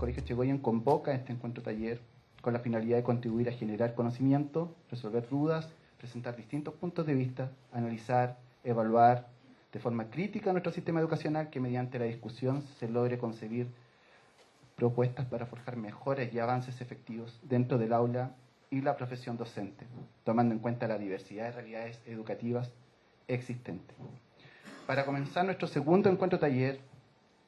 Colegio Echegoyen convoca este encuentro taller con la finalidad de contribuir a generar conocimiento, resolver dudas, presentar distintos puntos de vista, analizar, evaluar de forma crítica nuestro sistema educacional, que mediante la discusión se logre concebir propuestas para forjar mejoras y avances efectivos dentro del aula y la profesión docente, tomando en cuenta la diversidad de realidades educativas existentes. Para comenzar nuestro segundo encuentro taller,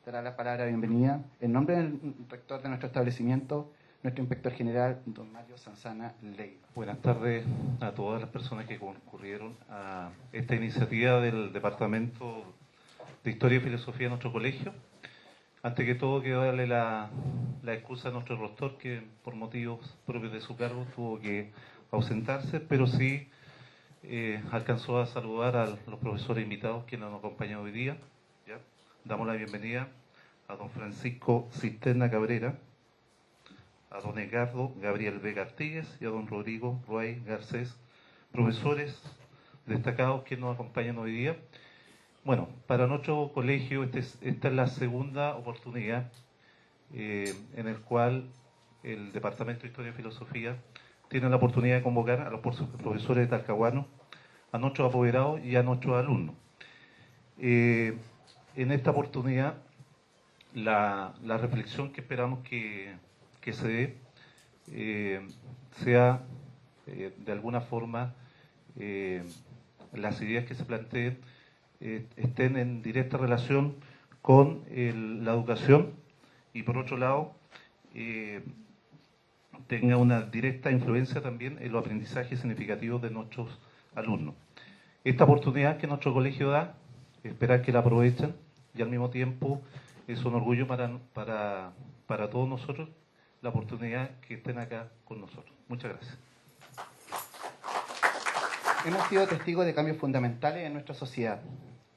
dará la palabra de bienvenida, en nombre del rector de nuestro establecimiento, nuestro inspector general, don Mario Sanzana Leiva. Buenas tardes a todas las personas que concurrieron a esta iniciativa del Departamento de Historia y Filosofía de nuestro colegio. Antes que todo, quiero darle la excusa a nuestro rector, que por motivos propios de su cargo tuvo que ausentarse, pero sí alcanzó a saludar a los profesores invitados que nos acompañan hoy día. ¿Ya? Damos la bienvenida a don Francisco Cisterna Cabrera, a don Edgardo Gabriel Vega Artigues y a don Rodrigo Ruay Garcés, profesores destacados que nos acompañan hoy día. Bueno, para nuestro colegio esta es la segunda oportunidad en el cual el Departamento de Historia y Filosofía tiene la oportunidad de convocar a los profesores de Talcahuano, a nuestros apoderados y a nuestros alumnos. En esta oportunidad, la reflexión que esperamos que se dé sea de alguna forma las ideas que se planteen estén en directa relación con la educación y por otro lado tenga una directa influencia también en los aprendizajes significativos de nuestros alumnos. Esta oportunidad que nuestro colegio da, esperar que la aprovechen y al mismo tiempo es un orgullo para todos nosotros la oportunidad que estén acá con nosotros. Muchas gracias. Hemos sido testigos de cambios fundamentales en nuestra sociedad,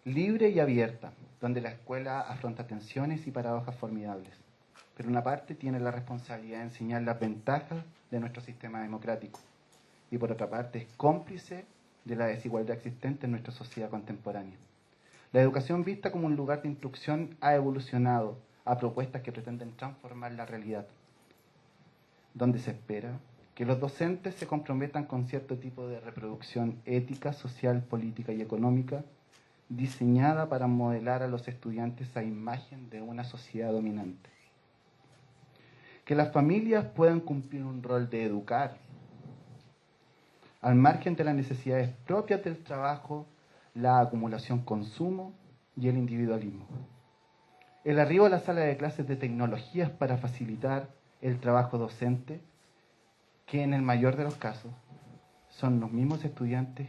libre y abierta, donde la escuela afronta tensiones y paradojas formidables. Pero una parte tiene la responsabilidad de enseñar las ventajas de nuestro sistema democrático y por otra parte es cómplice de la desigualdad existente en nuestra sociedad contemporánea. La educación vista como un lugar de instrucción ha evolucionado a propuestas que pretenden transformar la realidad, donde se espera que los docentes se comprometan con cierto tipo de reproducción ética, social, política y económica, diseñada para modelar a los estudiantes a imagen de una sociedad dominante. Que las familias puedan cumplir un rol de educar, al margen de las necesidades propias del trabajo, la acumulación-consumo y el individualismo. El arribo a la sala de clases de tecnologías para facilitar el trabajo docente, que en el mayor de los casos son los mismos estudiantes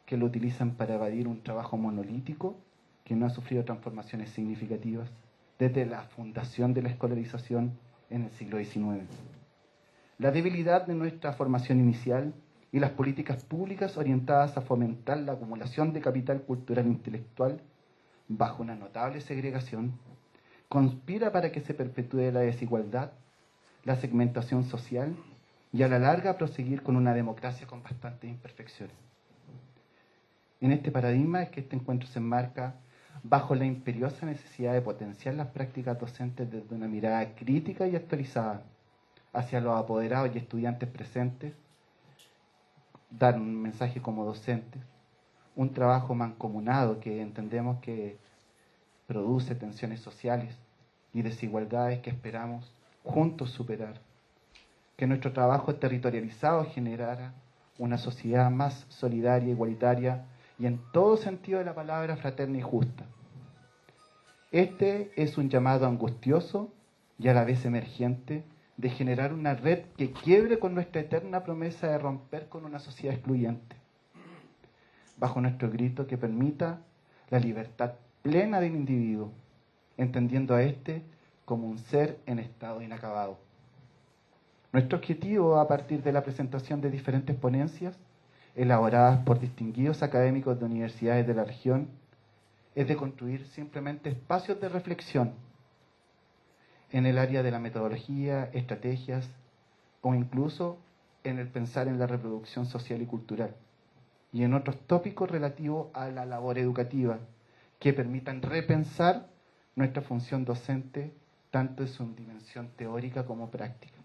que lo utilizan para evadir un trabajo monolítico que no ha sufrido transformaciones significativas desde la fundación de la escolarización en el siglo XIX. La debilidad de nuestra formación inicial y las políticas públicas orientadas a fomentar la acumulación de capital cultural e intelectual bajo una notable segregación conspira para que se perpetúe la desigualdad, la segmentación social y a la larga proseguir con una democracia con bastantes imperfecciones. En este paradigma es que este encuentro se enmarca bajo la imperiosa necesidad de potenciar las prácticas docentes desde una mirada crítica y actualizada hacia los apoderados y estudiantes presentes, dar un mensaje como docentes, un trabajo mancomunado que entendemos que produce tensiones sociales y desigualdades que esperamos juntos superar, que nuestro trabajo territorializado generara una sociedad más solidaria, igualitaria y en todo sentido de la palabra fraterna y justa. Este es un llamado angustioso y a la vez emergente de generar una red que quiebre con nuestra eterna promesa de romper con una sociedad excluyente, bajo nuestro grito que permita la libertad plena del individuo, entendiendo a éste como un ser en estado inacabado. Nuestro objetivo, a partir de la presentación de diferentes ponencias, elaboradas por distinguidos académicos de universidades de la región, es de construir simplemente espacios de reflexión en el área de la metodología, estrategias o incluso en el pensar en la reproducción social y cultural y en otros tópicos relativos a la labor educativa que permitan repensar nuestra función docente tanto en su dimensión teórica como práctica.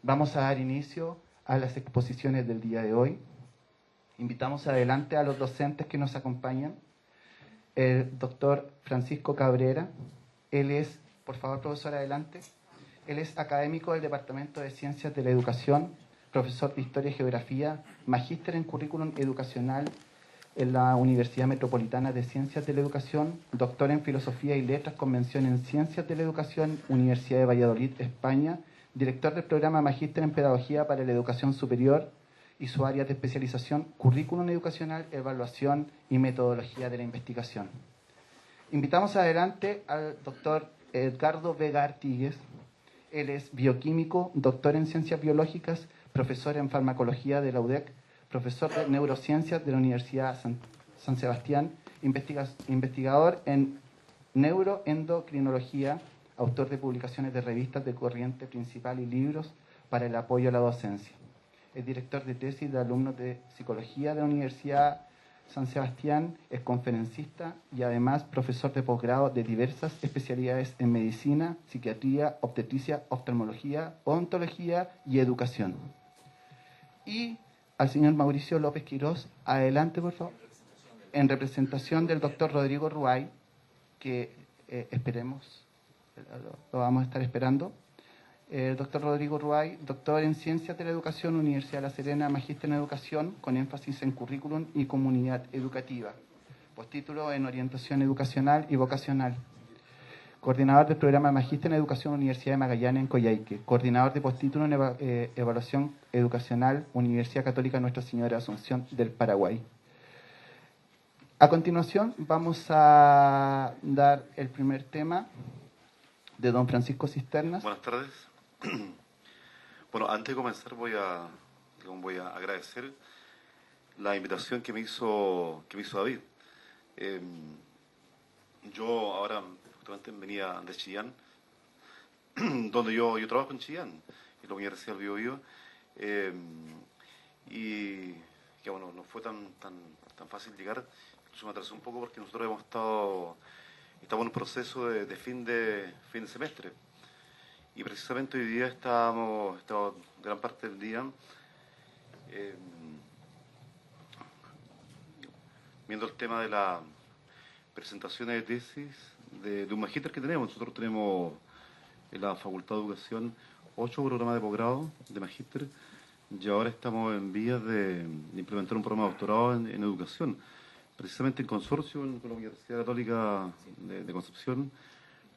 Vamos a dar inicio a las exposiciones del día de hoy. Invitamos adelante a los docentes que nos acompañan. El doctor Francisco Cabrera, él es, por favor, profesor, adelante. Él es académico del Departamento de Ciencias de la Educación, profesor de Historia y Geografía, magíster en Currículum Educacional en la Universidad Metropolitana de Ciencias de la Educación, doctor en Filosofía y Letras con mención en Ciencias de la Educación, Universidad de Valladolid, España, director del programa Magíster en Pedagogía para la Educación Superior y su área de especialización, Currículum Educacional, Evaluación y Metodología de la Investigación. Invitamos adelante al doctor Edgardo Vega Artigues. Él es bioquímico, doctor en Ciencias Biológicas, profesor en Farmacología de la UDEC, profesor de Neurociencias de la Universidad San Sebastián, investigador en neuroendocrinología, autor de publicaciones de revistas de corriente principal y libros para el apoyo a la docencia. Es director de tesis de alumnos de Psicología de la Universidad San Sebastián, es conferencista y además profesor de posgrado de diversas especialidades en medicina, psiquiatría, obstetricia, oftalmología, odontología y educación. Y al señor Mauricio López Quirós, adelante por favor, en representación del doctor Rodrigo Ruay, que esperemos, lo vamos a estar esperando. El doctor Rodrigo Ruay, doctor en Ciencias de la Educación, Universidad de La Serena, magíster en Educación, con énfasis en Currículum y Comunidad Educativa. Postítulo en Orientación Educacional y Vocacional. Coordinador del programa Magíster en Educación, Universidad de Magallanes, en Coyhaique. Coordinador de postítulo en Evaluación Educacional, Universidad Católica Nuestra Señora de Asunción del Paraguay. A continuación, vamos a dar el primer tema de don Francisco Cisternas. Buenas tardes. Bueno, antes de comenzar voy a agradecer la invitación que me hizo David. Yo ahora justamente venía de Chillán, donde yo trabajo en Chillán, en la Universidad del Biobío, y que bueno, no fue tan fácil llegar. Incluso me atrasé un poco porque nosotros estamos en un proceso de fin de semestre. Y precisamente hoy día estamos gran parte del día viendo el tema de las presentaciones de tesis de un magíster que tenemos. Nosotros tenemos en la Facultad de Educación 8 programas de posgrado de magíster y ahora estamos en vías de implementar un programa de doctorado en educación, precisamente en consorcio con la Universidad Católica de Concepción,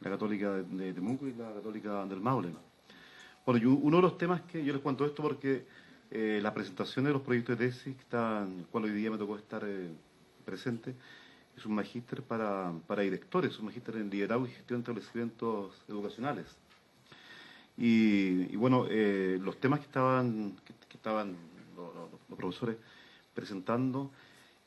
la Católica de Temuco y la Católica del Maule. Bueno, y uno de los temas que yo les cuento esto porque la presentación de los proyectos de tesis, en el cual hoy día me tocó estar presente, es un magíster para directores, un magíster en liderazgo y gestión de establecimientos educacionales. Y bueno, los temas que estaban los profesores presentando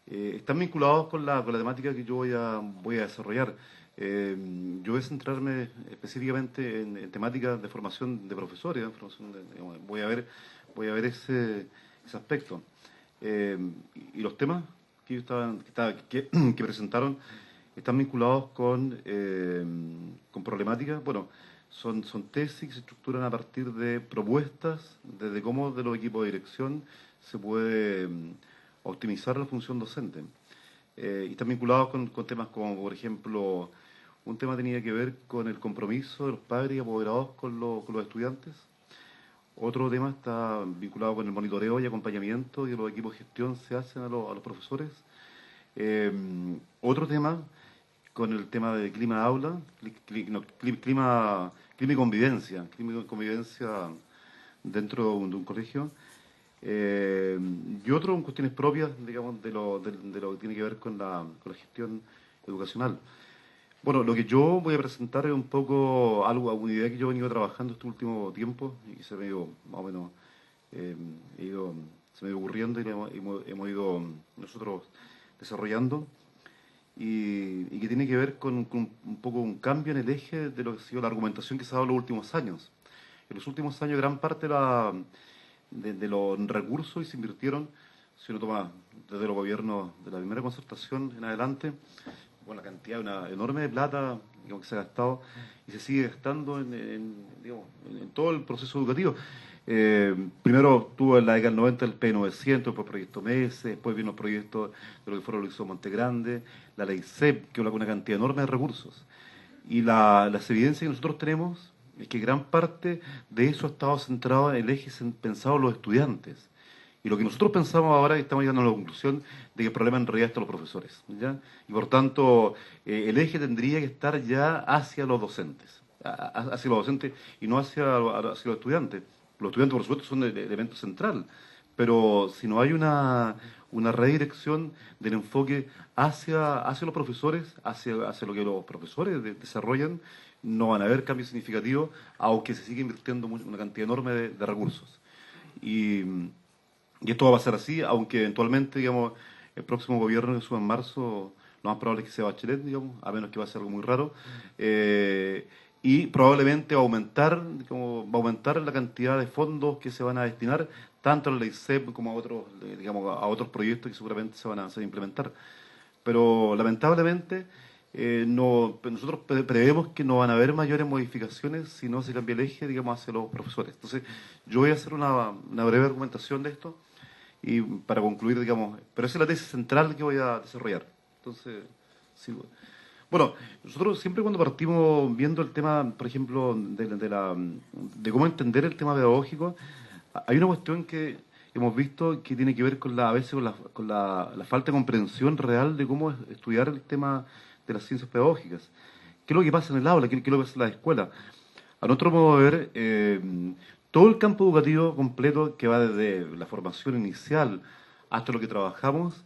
están vinculados con la temática que yo voy a desarrollar. Yo voy a centrarme específicamente en temáticas de formación de profesores, voy a ver ese aspecto. Y los temas que presentaron están vinculados con problemáticas. Bueno, son tesis que se estructuran a partir de propuestas desde cómo de los equipos de dirección se puede optimizar la función docente. Y están vinculados con temas como, por ejemplo, un tema tenía que ver con el compromiso de los padres y apoderados con los estudiantes. Otro tema está vinculado con el monitoreo y acompañamiento que los equipos de gestión se hacen a los profesores. Otro tema con el tema de clima de aula, clima y convivencia dentro de un colegio. Y otro en cuestiones propias, digamos, de lo que tiene que ver con la gestión educacional. Bueno, lo que yo voy a presentar es un poco una idea que yo he venido trabajando este último tiempo y que se me ha ido más o menos se me ha ido ocurriendo y hemos ido nosotros desarrollando y que tiene que ver con un poco un cambio en el eje de lo que ha sido la argumentación que se ha dado en los últimos años. En los últimos años gran parte de los recursos y se invirtieron, si uno toma desde los gobiernos de la primera concertación en adelante, con la cantidad enorme de plata digamos, que se ha gastado y se sigue gastando digamos, en todo el proceso educativo. Primero tuvo en la década del 90 el P900, después el proyecto MES, después vino el proyecto de lo que fueron los Monte Grande, la ley CEP, que habla con una cantidad enorme de recursos. Y las evidencias que nosotros tenemos es que gran parte de eso ha estado centrado en el eje pensado en los estudiantes. Y lo que nosotros pensamos ahora es que estamos llegando a la conclusión de que el problema en realidad está en los profesores, ¿ya? Y por tanto, el eje tendría que estar ya hacia los docentes, hacia los docentes y no hacia los estudiantes. Los estudiantes, por supuesto, son el elemento central, pero si no hay una redirección del enfoque hacia los profesores, hacia lo que los profesores desarrollan, no van a haber cambios significativos, aunque se siga invirtiendo una cantidad enorme de recursos. Y esto va a pasar así, aunque eventualmente, digamos, el próximo gobierno que suba en marzo, lo más probable es que sea Bachelet, digamos, a menos que va a ser algo muy raro. Y probablemente va a aumentar la cantidad de fondos que se van a destinar tanto a la ley CEP como a otros, digamos, a otros proyectos que seguramente se van a implementar. Pero lamentablemente nosotros prevemos que no van a haber mayores modificaciones si no se cambia el eje, digamos, hacia los profesores. Entonces, yo voy a hacer una breve argumentación de esto y para concluir, digamos, pero esa es la tesis central que voy a desarrollar. Entonces, sí. Bueno, nosotros siempre cuando partimos viendo el tema, por ejemplo, de cómo entender el tema pedagógico, hay una cuestión que hemos visto que tiene que ver a veces con la falta de comprensión real de cómo estudiar el tema de las ciencias pedagógicas. ¿Qué es lo que pasa en el aula? ¿Qué es lo que pasa en la escuela? A nuestro modo de ver, todo el campo educativo completo que va desde la formación inicial hasta lo que trabajamos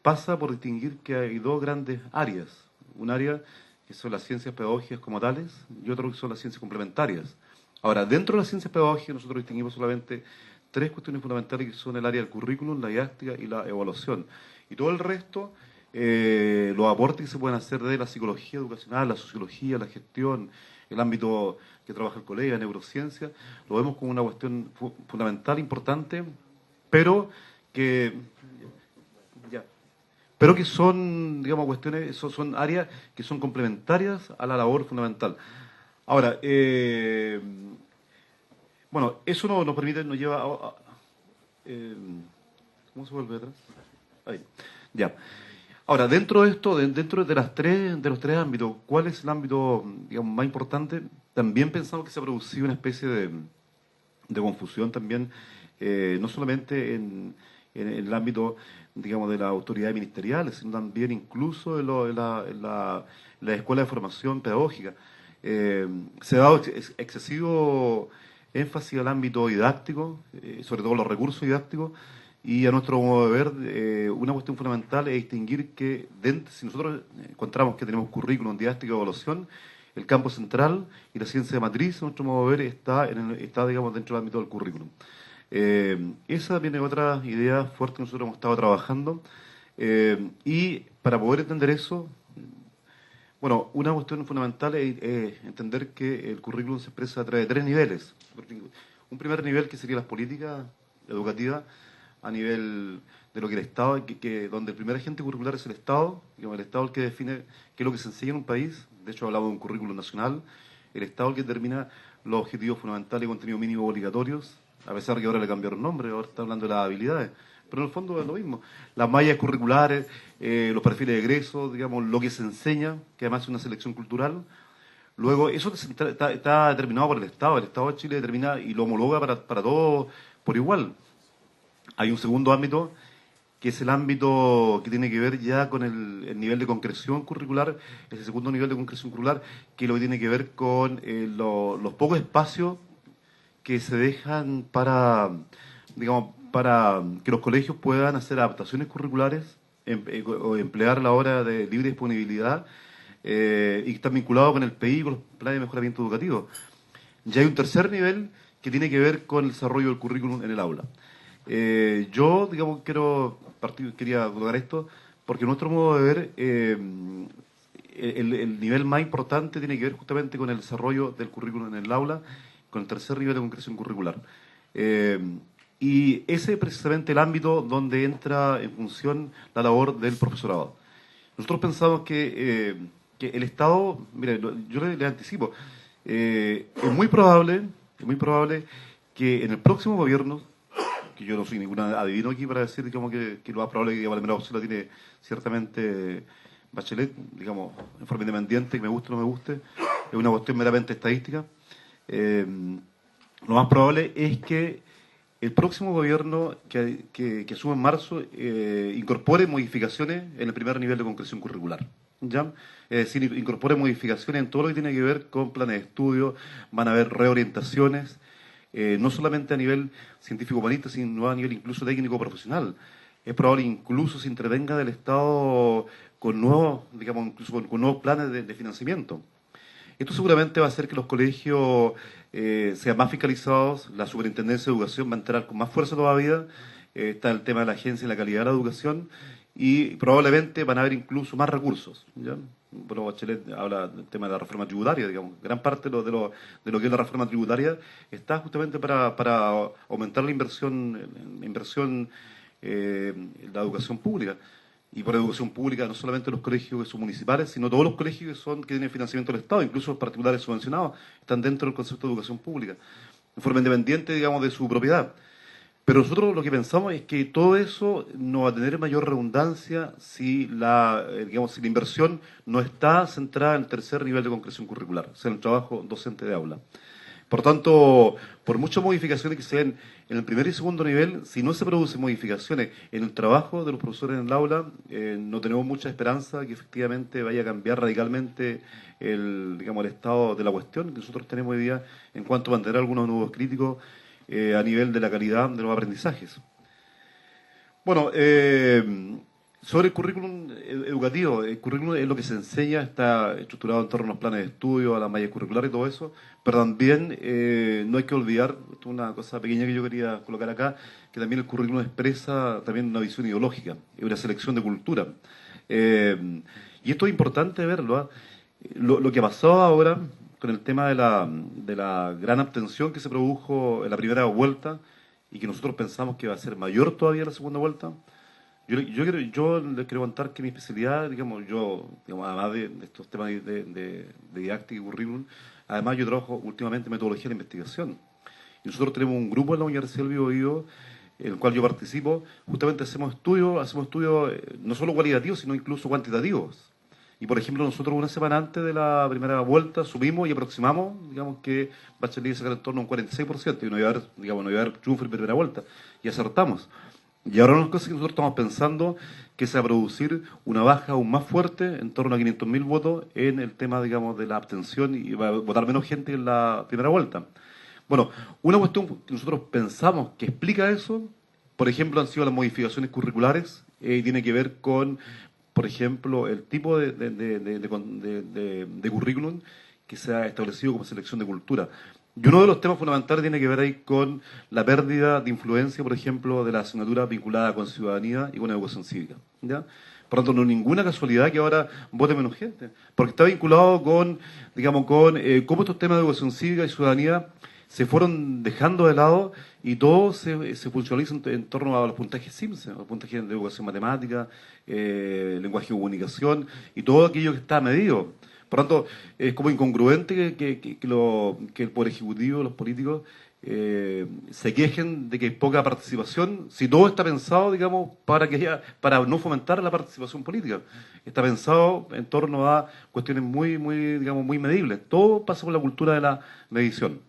pasa por distinguir que hay dos grandes áreas. Un área que son las ciencias pedagógicas como tales y otro que son las ciencias complementarias. Ahora, dentro de las ciencias pedagógicas nosotros distinguimos solamente tres cuestiones fundamentales que son el área del currículum, la didáctica y la evaluación. Y todo el resto, los aportes que se pueden hacer de la psicología educacional, la sociología, la gestión, el ámbito que trabaja el colega, neurociencia, lo vemos como una cuestión fundamental, importante, pero que son, digamos, cuestiones, son áreas que son complementarias a la labor fundamental. Ahora, bueno, eso nos permite, nos lleva ¿cómo se vuelve atrás? Ahí, ya. Ahora, dentro de esto, dentro de los tres ámbitos, ¿cuál es el ámbito, digamos, más importante? También pensamos que se ha producido una especie de confusión también, no solamente en el ámbito, digamos, de las autoridades ministeriales, sino también incluso en la escuela de formación pedagógica. Se ha dado excesivo énfasis al ámbito didáctico, sobre todo los recursos didácticos, y a nuestro modo de ver, una cuestión fundamental es distinguir que si nosotros encontramos que tenemos currículum, didáctica y evaluación, el campo central y la ciencia de matriz, a nuestro modo de ver, está digamos, dentro del ámbito del currículum. Esa viene otra idea fuerte que nosotros hemos estado trabajando, y para poder entender eso, bueno, una cuestión fundamental es entender que el currículum se expresa a través de tres niveles. Un primer nivel que sería las políticas educativas a nivel de lo que el Estado, donde el primer agente curricular es el Estado, digamos, el Estado es el que define qué es lo que se enseña en un país. De hecho, hablamos de un currículum nacional. El Estado es el que determina los objetivos fundamentales y contenidos mínimos obligatorios, a pesar de que ahora le cambiaron nombre, ahora está hablando de las habilidades. Pero en el fondo es lo mismo. Las mallas curriculares, los perfiles de egreso, digamos, lo que se enseña, que además es una selección cultural. Luego, eso está determinado por el Estado. El Estado de Chile determina y lo homologa para todos por igual. Hay un segundo ámbito, que es el ámbito que tiene que ver ya con el nivel de concreción curricular, ese segundo nivel de concreción curricular, que es lo que tiene que ver con los pocos espacios que se dejan para, digamos, para que los colegios puedan hacer adaptaciones curriculares o emplear la hora de libre disponibilidad, y que están vinculados con el PI y con los planes de mejoramiento educativo. Ya hay un tercer nivel que tiene que ver con el desarrollo del currículum en el aula. Yo, digamos, quería tocar esto porque nuestro modo de ver, el nivel más importante tiene que ver justamente con el desarrollo del currículum en el aula, con el tercer nivel de concreción curricular. Y ese es precisamente el ámbito donde entra en función la labor del profesorado. Nosotros pensamos que que el Estado, mire, yo le anticipo, es muy probable que en el próximo gobierno, que yo no soy ningún adivino aquí para decir digamos, que lo más probable es que digamos, la primera opción la tiene ciertamente Bachelet, digamos, en forma independiente, que me guste o no me guste, es una cuestión meramente estadística. Lo más probable es que el próximo gobierno que asume en marzo incorpore modificaciones en el primer nivel de concreción curricular. ¿Ya? Es decir, incorpore modificaciones en todo lo que tiene que ver con planes de estudio, van a haber reorientaciones, no solamente a nivel científico-humanista, sino a nivel incluso técnico-profesional. Es probable incluso se intervenga del Estado con nuevos, digamos, incluso con nuevos planes de financiamiento. Esto seguramente va a hacer que los colegios sean más fiscalizados, la superintendencia de educación va a entrar con más fuerza todavía, está el tema de la agencia y la calidad de la educación, y probablemente van a haber incluso más recursos. ¿Ya? Bueno, Bachelet habla del tema de la reforma tributaria, digamos, gran parte de lo que es la reforma tributaria está justamente para aumentar la inversión en la educación pública. Y por educación pública no solamente los colegios que son municipales, sino todos los colegios que tienen financiamiento del Estado, incluso los particulares subvencionados, están dentro del concepto de educación pública, en forma independiente, digamos, de su propiedad. Pero nosotros lo que pensamos es que todo eso no va a tener mayor redundancia si digamos, si la inversión no está centrada en el tercer nivel de concreción curricular, o sea, en el trabajo docente de aula. Por tanto, por muchas modificaciones que se den en el primer y segundo nivel, si no se producen modificaciones en el trabajo de los profesores en el aula, no tenemos mucha esperanza que efectivamente vaya a cambiar radicalmente digamos, el estado de la cuestión que nosotros tenemos hoy día en cuanto a mantener algunos nuevos críticos a nivel de la calidad de los aprendizajes. Bueno, sobre el currículum educativo, el currículum es lo que se enseña, está estructurado en torno a los planes de estudio, a las mallas curriculares y todo eso, pero también no hay que olvidar, esto es una cosa pequeña que yo quería colocar acá, que también el currículum expresa también una visión ideológica, una selección de cultura. Y esto es importante verlo, ¿eh? Lo que ha pasado ahora con el tema de la gran abstención que se produjo en la primera vuelta y que nosotros pensamos que va a ser mayor todavía en la segunda vuelta. Yo les quiero contar que mi especialidad, digamos, además de estos temas de didáctica y currículum, además yo trabajo últimamente en metodología de la investigación. Y nosotros tenemos un grupo en la Universidad del Biobío, en el cual yo participo, justamente hacemos estudios no solo cualitativos, sino incluso cuantitativos. Y, por ejemplo, nosotros una semana antes de la primera vuelta subimos y aproximamos, digamos, que Bachelet sacar en torno a un 46%, y no iba a haber triunfo en primera vuelta. Y acertamos. Y ahora una cosa que nosotros estamos pensando que se va a producir una baja aún más fuerte, en torno a 500.000 votos, en el tema, digamos, de la abstención, y va a votar menos gente en la primera vuelta. Bueno, una cuestión que nosotros pensamos que explica eso, por ejemplo, han sido las modificaciones curriculares, tiene que ver con, por ejemplo, el tipo de currículum que se ha establecido como selección de cultura. Y uno de los temas fundamentales tiene que ver ahí con la pérdida de influencia, por ejemplo, de la asignatura vinculada con ciudadanía y con educación cívica. ¿Ya? Por lo tanto, no es ninguna casualidad que ahora vote menos gente, porque está vinculado con, digamos, cómo estos temas de educación cívica y ciudadanía se fueron dejando de lado y todo se funcionaliza en torno a los puntajes Simpson, los puntajes de educación matemática, lenguaje de comunicación y todo aquello que está medido. Por lo tanto, es como incongruente que el Poder Ejecutivo, los políticos, se quejen de que hay poca participación, si todo está pensado, digamos, para no fomentar la participación política. Está pensado en torno a cuestiones muy medibles. Todo pasa por la cultura de la medición.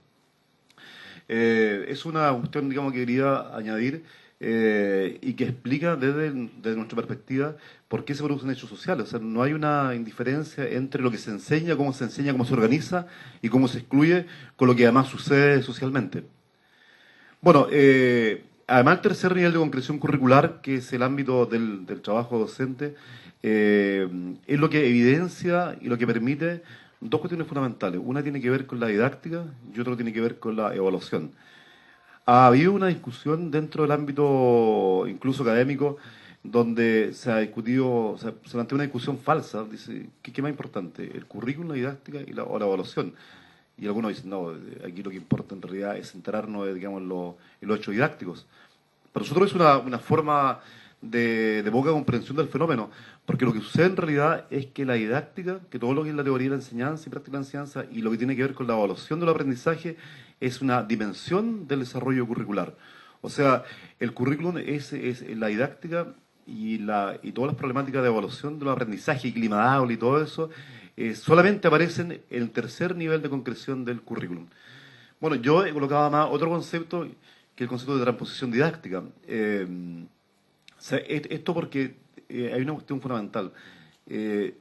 Es una cuestión, digamos, que quería añadir y que explica desde nuestra perspectiva por qué se producen hechos sociales. O sea, no hay una indiferencia entre lo que se enseña, cómo se organiza y cómo se excluye con lo que además sucede socialmente. Bueno, además el tercer nivel de concreción curricular, que es el ámbito del trabajo docente, es lo que evidencia y lo que permite dos cuestiones fundamentales. Una tiene que ver con la didáctica y otra tiene que ver con la evaluación. Ha habido una discusión dentro del ámbito incluso académico donde se ha discutido, se plantea una discusión falsa. Dice, ¿qué es más importante? ¿El currículum, la didáctica o la evaluación? Y algunos dicen, no, aquí lo que importa en realidad es centrarnos, digamos, en los hechos didácticos. Para nosotros es una forma de poca comprensión del fenómeno, Porque lo que sucede en realidad es que la didáctica, que todo lo que es la teoría de la enseñanza y práctica de la enseñanza, y lo que tiene que ver con la evaluación del aprendizaje, es una dimensión del desarrollo curricular. O sea, el currículum es la didáctica y todas las problemáticas de evaluación de los aprendizajes y clima aula y todo eso, solamente aparecen en el tercer nivel de concreción del currículum. Bueno, yo he colocado más otro concepto, que es el concepto de transposición didáctica. O sea, esto porque hay una cuestión fundamental.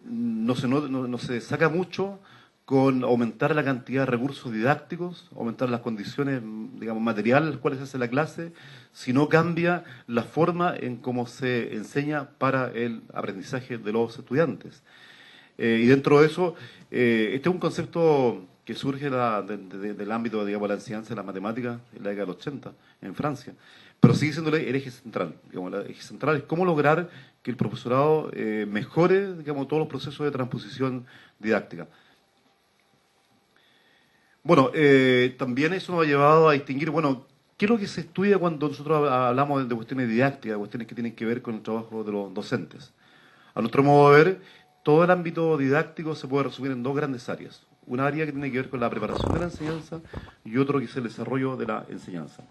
No se saca mucho con aumentar la cantidad de recursos didácticos, aumentar las condiciones, digamos, materiales en las cuales se hace la clase, si no cambia la forma en cómo se enseña para el aprendizaje de los estudiantes. Y dentro de eso, este es un concepto que surge del ámbito, digamos, de la enseñanza de las matemáticas en la década de los 80, en Francia. Pero sigue siendo el eje central. Digamos, el eje central es cómo lograr que el profesorado mejore, digamos, todos los procesos de transposición didáctica. Bueno, también eso nos ha llevado a distinguir, bueno, ¿qué es lo que se estudia cuando nosotros hablamos de cuestiones didácticas, de cuestiones que tienen que ver con el trabajo de los docentes? A nuestro modo de ver, todo el ámbito didáctico se puede resumir en dos grandes áreas. Una área que tiene que ver con la preparación de la enseñanza y otro que es el desarrollo de la enseñanza.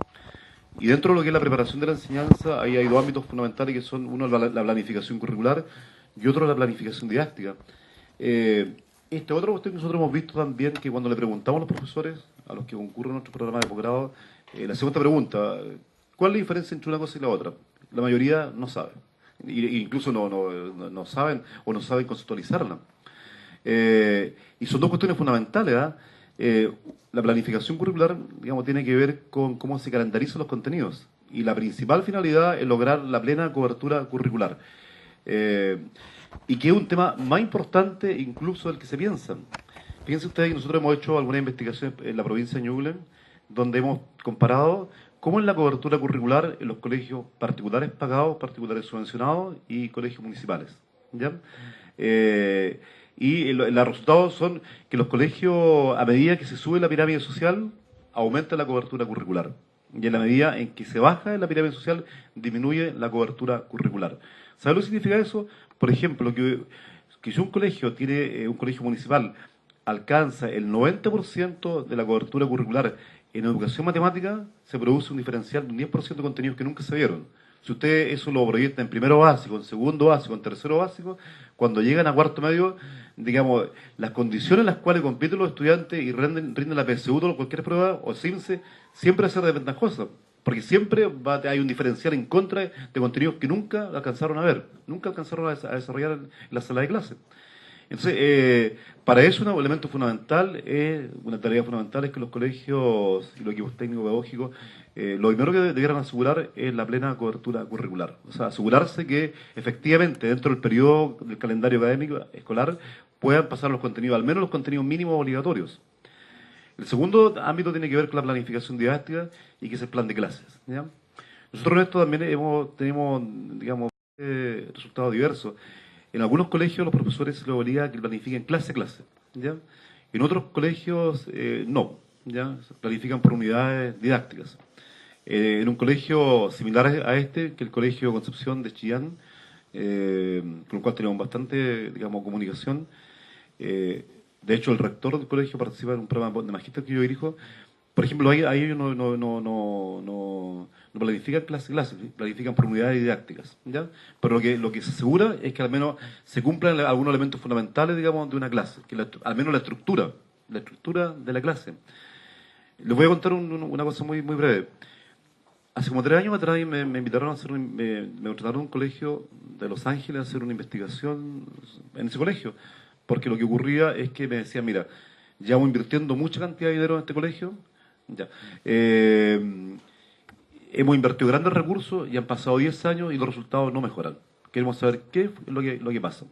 Y dentro de lo que es la preparación de la enseñanza, ahí hay dos ámbitos fundamentales que son, uno, la planificación curricular y otro, la planificación didáctica. Este otro cuestión que nosotros hemos visto también, que cuando le preguntamos a los profesores, a los que concurren a nuestro programa de posgrado, la segunda pregunta, ¿cuál es la diferencia entre una cosa y la otra? La mayoría no sabe. Incluso no saben o no saben conceptualizarla. Y son dos cuestiones fundamentales. La planificación curricular, digamos, tiene que ver con cómo se calendarizan los contenidos. Y la principal finalidad es lograr la plena cobertura curricular. Y que es un tema más importante incluso del que se piensa. Fíjense ustedes que nosotros hemos hecho algunas investigaciones en la provincia de Ñuble, donde hemos comparado cómo es la cobertura curricular en los colegios particulares pagados, particulares subvencionados y colegios municipales. ¿Ya? Y los resultados son que los colegios, a medida que se sube la pirámide social, aumenta la cobertura curricular. Y en la medida en que se baja en la pirámide social, disminuye la cobertura curricular. ¿Sabe lo que significa eso? Por ejemplo, que si un colegio tiene, un colegio municipal, alcanza el 90% de la cobertura curricular en educación matemática, se produce un diferencial de un 10% de contenidos que nunca se vieron. Si usted eso lo proyecta en primero básico, en segundo básico, en tercero básico, cuando llegan a cuarto medio, digamos, las condiciones en las cuales compiten los estudiantes y rinden la PSU o cualquier prueba, o CIMSE, siempre va a ser desventajosa. Porque siempre hay un diferencial en contra de contenidos que nunca alcanzaron a ver, nunca alcanzaron a desarrollar en la sala de clase. Entonces, para eso un elemento fundamental, una tarea fundamental es que los colegios y los equipos técnicos pedagógicos, lo primero que debieran asegurar es la plena cobertura curricular. O sea, asegurarse que efectivamente dentro del periodo del calendario académico escolar puedan pasar los contenidos, al menos los contenidos mínimos obligatorios. El segundo ámbito tiene que ver con la planificación didáctica y que es el plan de clases. ¿Ya? Nosotros en esto también tenemos, digamos, resultados diversos. En algunos colegios los profesores se les obliga a que planifiquen clase a clase. ¿Ya? En otros colegios no. ¿Ya? Se planifican por unidades didácticas. En un colegio similar a este, que el Colegio Concepción de Chillán, con el cual tenemos bastante, digamos, comunicación. De hecho, el rector del colegio participa en un programa de magíster que yo dirijo. Por ejemplo, ahí ellos no planifican clase, planifican por unidades didácticas. ¿Ya? Pero lo que se asegura es que al menos se cumplan algunos elementos fundamentales, digamos, de una clase, que al menos la estructura de la clase. Les voy a contar una cosa muy, muy breve. Hace como 3 años atrás me invitaron a hacer, me contrataron a un colegio de Los Ángeles a hacer una investigación en ese colegio. Porque lo que ocurría es que me decían, mira, llevamos invirtiendo mucha cantidad de dinero en este colegio, ya. Hemos invertido grandes recursos y han pasado 10 años y los resultados no mejoran. Queremos saber qué es lo que pasa.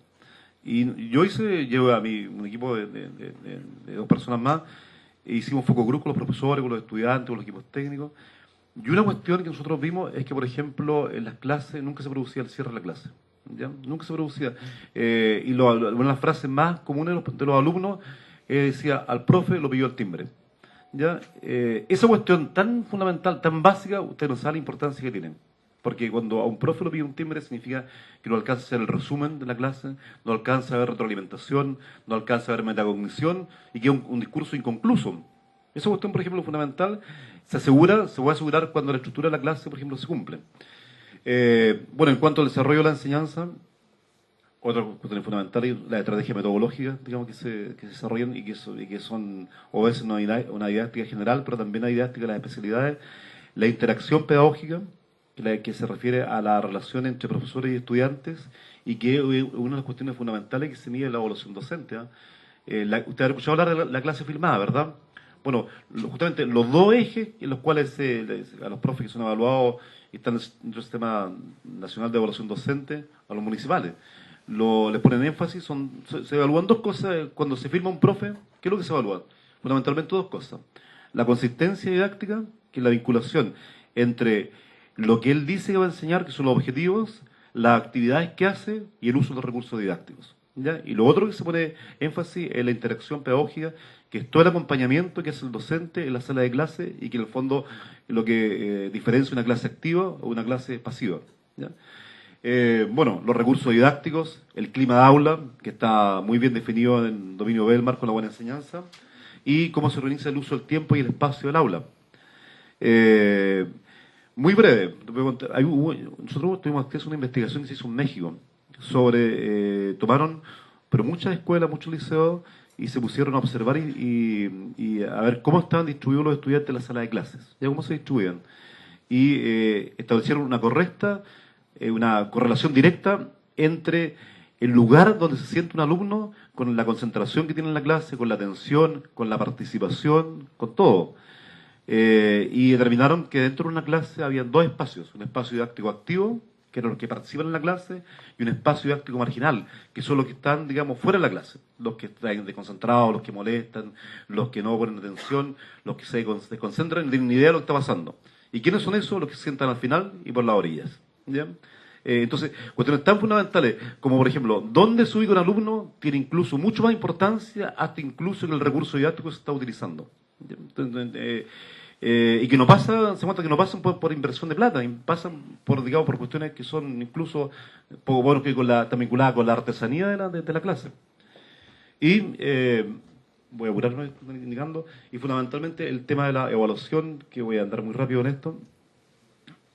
Y yo llevo a un equipo de 2 personas más, e hicimos foco group con los profesores, con los estudiantes, con los equipos técnicos. Y una cuestión que nosotros vimos es que, por ejemplo, en las clases nunca se producía el cierre de la clase. ¿Ya? Nunca se producía. Y una de las frases más comunes de los alumnos decía, al profe lo pilló el timbre. ¿Ya? Esa cuestión tan fundamental, tan básica, usted no sabe la importancia que tienen. Porque cuando a un profe lo pide un timbre significa que no alcanza a hacer el resumen de la clase, no alcanza a ver retroalimentación, no alcanza a ver metacognición y queda un discurso inconcluso. Esa cuestión, por ejemplo, fundamental, se puede asegurar cuando la estructura de la clase, por ejemplo, se cumple. Bueno, en cuanto al desarrollo de la enseñanza, otra cuestión fundamental es la estrategia metodológica, digamos, que se desarrollan y que son, obedecen una didáctica general, pero también una didáctica de las especialidades, la interacción pedagógica, que se refiere a la relación entre profesores y estudiantes, y que es una de las cuestiones fundamentales que se mide en la evaluación docente. Usted ha escuchado hablar de la clase filmada, ¿verdad? Bueno, justamente los dos ejes en los cuales a los profes que son evaluados y están dentro del Sistema Nacional de Evaluación Docente, a los municipales, les ponen énfasis, se evalúan dos cosas cuando se firma un profe. ¿Qué es lo que se evalúa? Fundamentalmente dos cosas. La consistencia didáctica, que es la vinculación entre lo que él dice que va a enseñar, que son los objetivos, las actividades que hace y el uso de los recursos didácticos, ¿ya? Y lo otro que se pone énfasis es la interacción pedagógica, que es todo el acompañamiento que hace el docente en la sala de clase y que en el fondo es lo que diferencia una clase activa o una clase pasiva, ¿ya? Bueno, los recursos didácticos, el clima de aula, que está muy bien definido en dominio Bellmar con la buena enseñanza, y cómo se organiza el uso del tiempo y el espacio del aula. Muy breve, nosotros tuvimos acceso a una investigación que se hizo en México sobre, tomaron, pero muchas escuelas, muchos liceos, y se pusieron a observar y a ver cómo estaban distribuidos los estudiantes en la sala de clases, ya cómo se distribuían. Y establecieron una correlación directa entre el lugar donde se siente un alumno con la concentración que tiene en la clase, con la atención, con la participación, con todo. Y determinaron que dentro de una clase había dos espacios: un espacio didáctico activo, que eran los que participan en la clase, y un espacio didáctico marginal, que son los que están, digamos, fuera de la clase, los que están desconcentrados, los que molestan, los que no ponen atención, los que se desconcentran y no tienen ni idea de lo que está pasando. ¿Y quiénes son esos? Los que se sientan al final y por las orillas, ¿ya? Entonces, cuestiones tan fundamentales como, por ejemplo, dónde se ubica un alumno tiene incluso mucho más importancia, hasta incluso en el recurso didáctico que se está utilizando. Entonces, y que no pasa, se cuenta que no pasan por inversión de plata, pasan por, digamos, por cuestiones que son incluso poco buenos, que están vinculadas con la artesanía de la clase. Y voy a apurarme indicando, y fundamentalmente el tema de la evaluación, que voy a andar muy rápido en esto.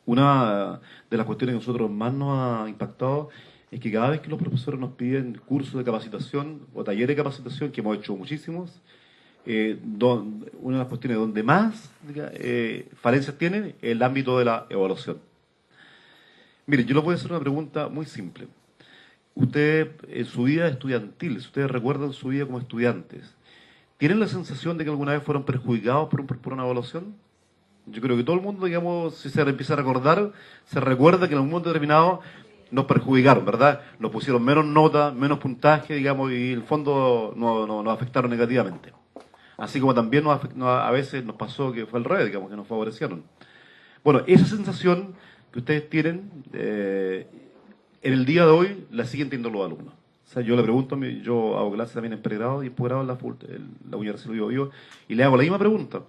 Una de las cuestiones que a nosotros más nos ha impactado es que cada vez que los profesores nos piden cursos de capacitación o talleres de capacitación, que hemos hecho muchísimos, una de las cuestiones donde más falencias tiene es el ámbito de la evaluación. Miren, yo les voy a hacer una pregunta muy simple. Ustedes, en su vida estudiantil, si ustedes recuerdan su vida como estudiantes, ¿tienen la sensación de que alguna vez fueron perjudicados por una evaluación? Yo creo que todo el mundo, digamos, si se empieza a recordar, se recuerda que en un momento determinado nos perjudicaron, ¿verdad? Nos pusieron menos nota, menos puntaje, digamos, y en el fondo nos afectaron negativamente. Así como también a veces nos pasó que fue al revés, digamos, que nos favorecieron. Bueno, esa sensación que ustedes tienen, en el día de hoy, la siguen teniendo los alumnos. O sea, yo le pregunto, yo hago clases también en pregrado y en posgrado en la Universidad de Biobío, y le hago la misma pregunta.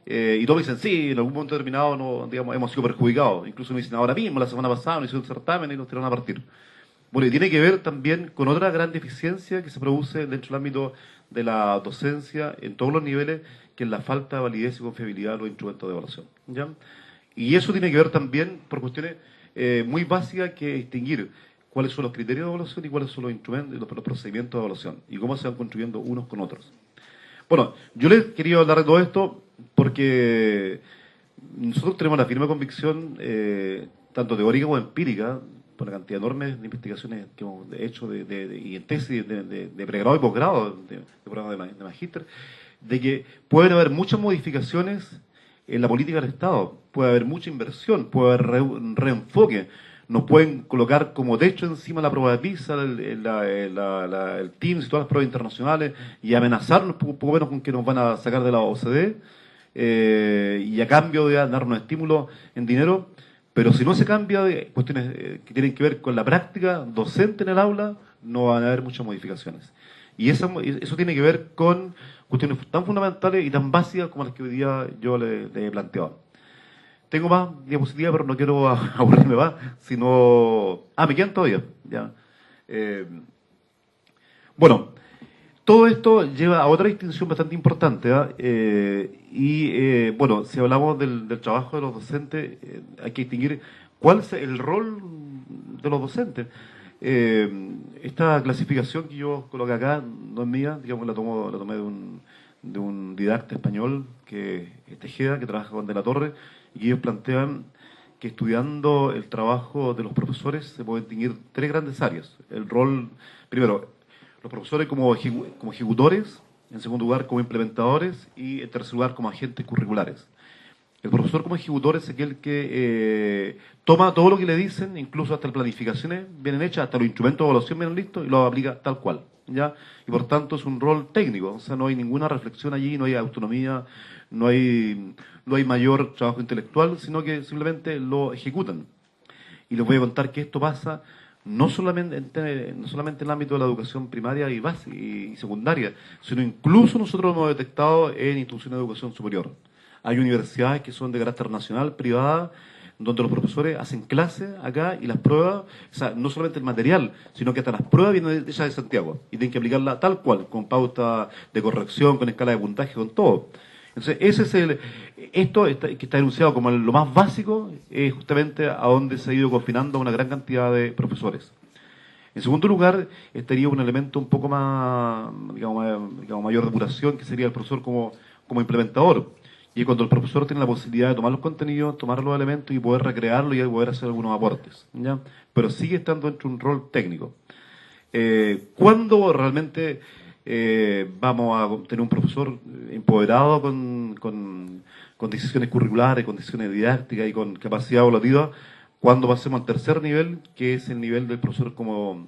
Y todos me dicen, sí, en algún momento determinado digamos, hemos sido perjudicados. Incluso me dicen, ahora mismo, la semana pasada, nos hicieron un certamen y nos tiraron a partir. Bueno, y tiene que ver también con otra gran deficiencia que se produce dentro del ámbito de la docencia en todos los niveles, que es la falta de validez y confiabilidad de los instrumentos de evaluación, ¿ya? Y eso tiene que ver también por cuestiones muy básicas, que distinguir cuáles son los criterios de evaluación y cuáles son los instrumentos, los procedimientos de evaluación, y cómo se van construyendo unos con otros. Bueno, yo les quería hablar de todo esto porque nosotros tenemos la firme convicción, tanto teórica como empírica, por la cantidad enorme de investigaciones que hemos hecho y en tesis de pregrado y posgrado, de programa de magíster, de que pueden haber muchas modificaciones en la política del Estado, puede haber mucha inversión, puede haber reenfoque. Nos pueden colocar como techo encima la prueba de PISA, el TIMSS y todas las pruebas internacionales, y amenazarnos poco menos con que nos van a sacar de la OCDE, y a cambio de darnos estímulos en dinero. Pero si no se cambia de cuestiones que tienen que ver con la práctica docente en el aula, no van a haber muchas modificaciones. Y eso tiene que ver con cuestiones tan fundamentales y tan básicas como las que hoy día yo le he planteado. Tengo más diapositivas, pero no quiero aburrirme más, sino... me quedan todavía. Ya. Bueno, todo esto lleva a otra distinción bastante importante. Bueno, si hablamos del trabajo de los docentes, hay que distinguir cuál es el rol de los docentes. Esta clasificación que yo coloqué acá no es mía, digamos, la tomé de un didacta español, que es Tejeda, que trabaja con De la Torre, y que ellos plantean que estudiando el trabajo de los profesores se pueden distinguir tres grandes áreas. El rol, primero, los profesores como ejecutores, en segundo lugar como implementadores y en tercer lugar como agentes curriculares. El profesor como ejecutor es aquel que toma todo lo que le dicen, incluso hasta las planificaciones vienen hechas, hasta los instrumentos de evaluación vienen listos y lo aplica tal cual, ¿ya? Y por tanto es un rol técnico, o sea, no hay ninguna reflexión allí, no hay autonomía, no hay mayor trabajo intelectual, sino que simplemente lo ejecutan. Y les voy a contar que esto pasa no solamente en el ámbito de la educación primaria y básica y secundaria, sino incluso nosotros lo hemos detectado en instituciones de educación superior. Hay universidades que son de carácter nacional, privadas, donde los profesores hacen clases acá y las pruebas, o sea, no solamente el material, sino que hasta las pruebas vienen hechas de Santiago y tienen que aplicarla tal cual, con pauta de corrección, con escala de puntaje, con todo. Entonces, esto que está enunciado como lo más básico, es justamente a donde se ha ido confinando una gran cantidad de profesores. En segundo lugar, estaría un elemento un poco más, digamos, mayor depuración, que sería el profesor como implementador. Y cuando el profesor tiene la posibilidad de tomar los contenidos, tomar los elementos y poder recrearlo y poder hacer algunos aportes, ¿ya? Pero sigue estando dentro de un rol técnico. ¿Cuándo realmente vamos a tener un profesor empoderado con decisiones curriculares, con decisiones didácticas y con capacidad evaluativa? Cuando pasemos al tercer nivel, que es el nivel del profesor como en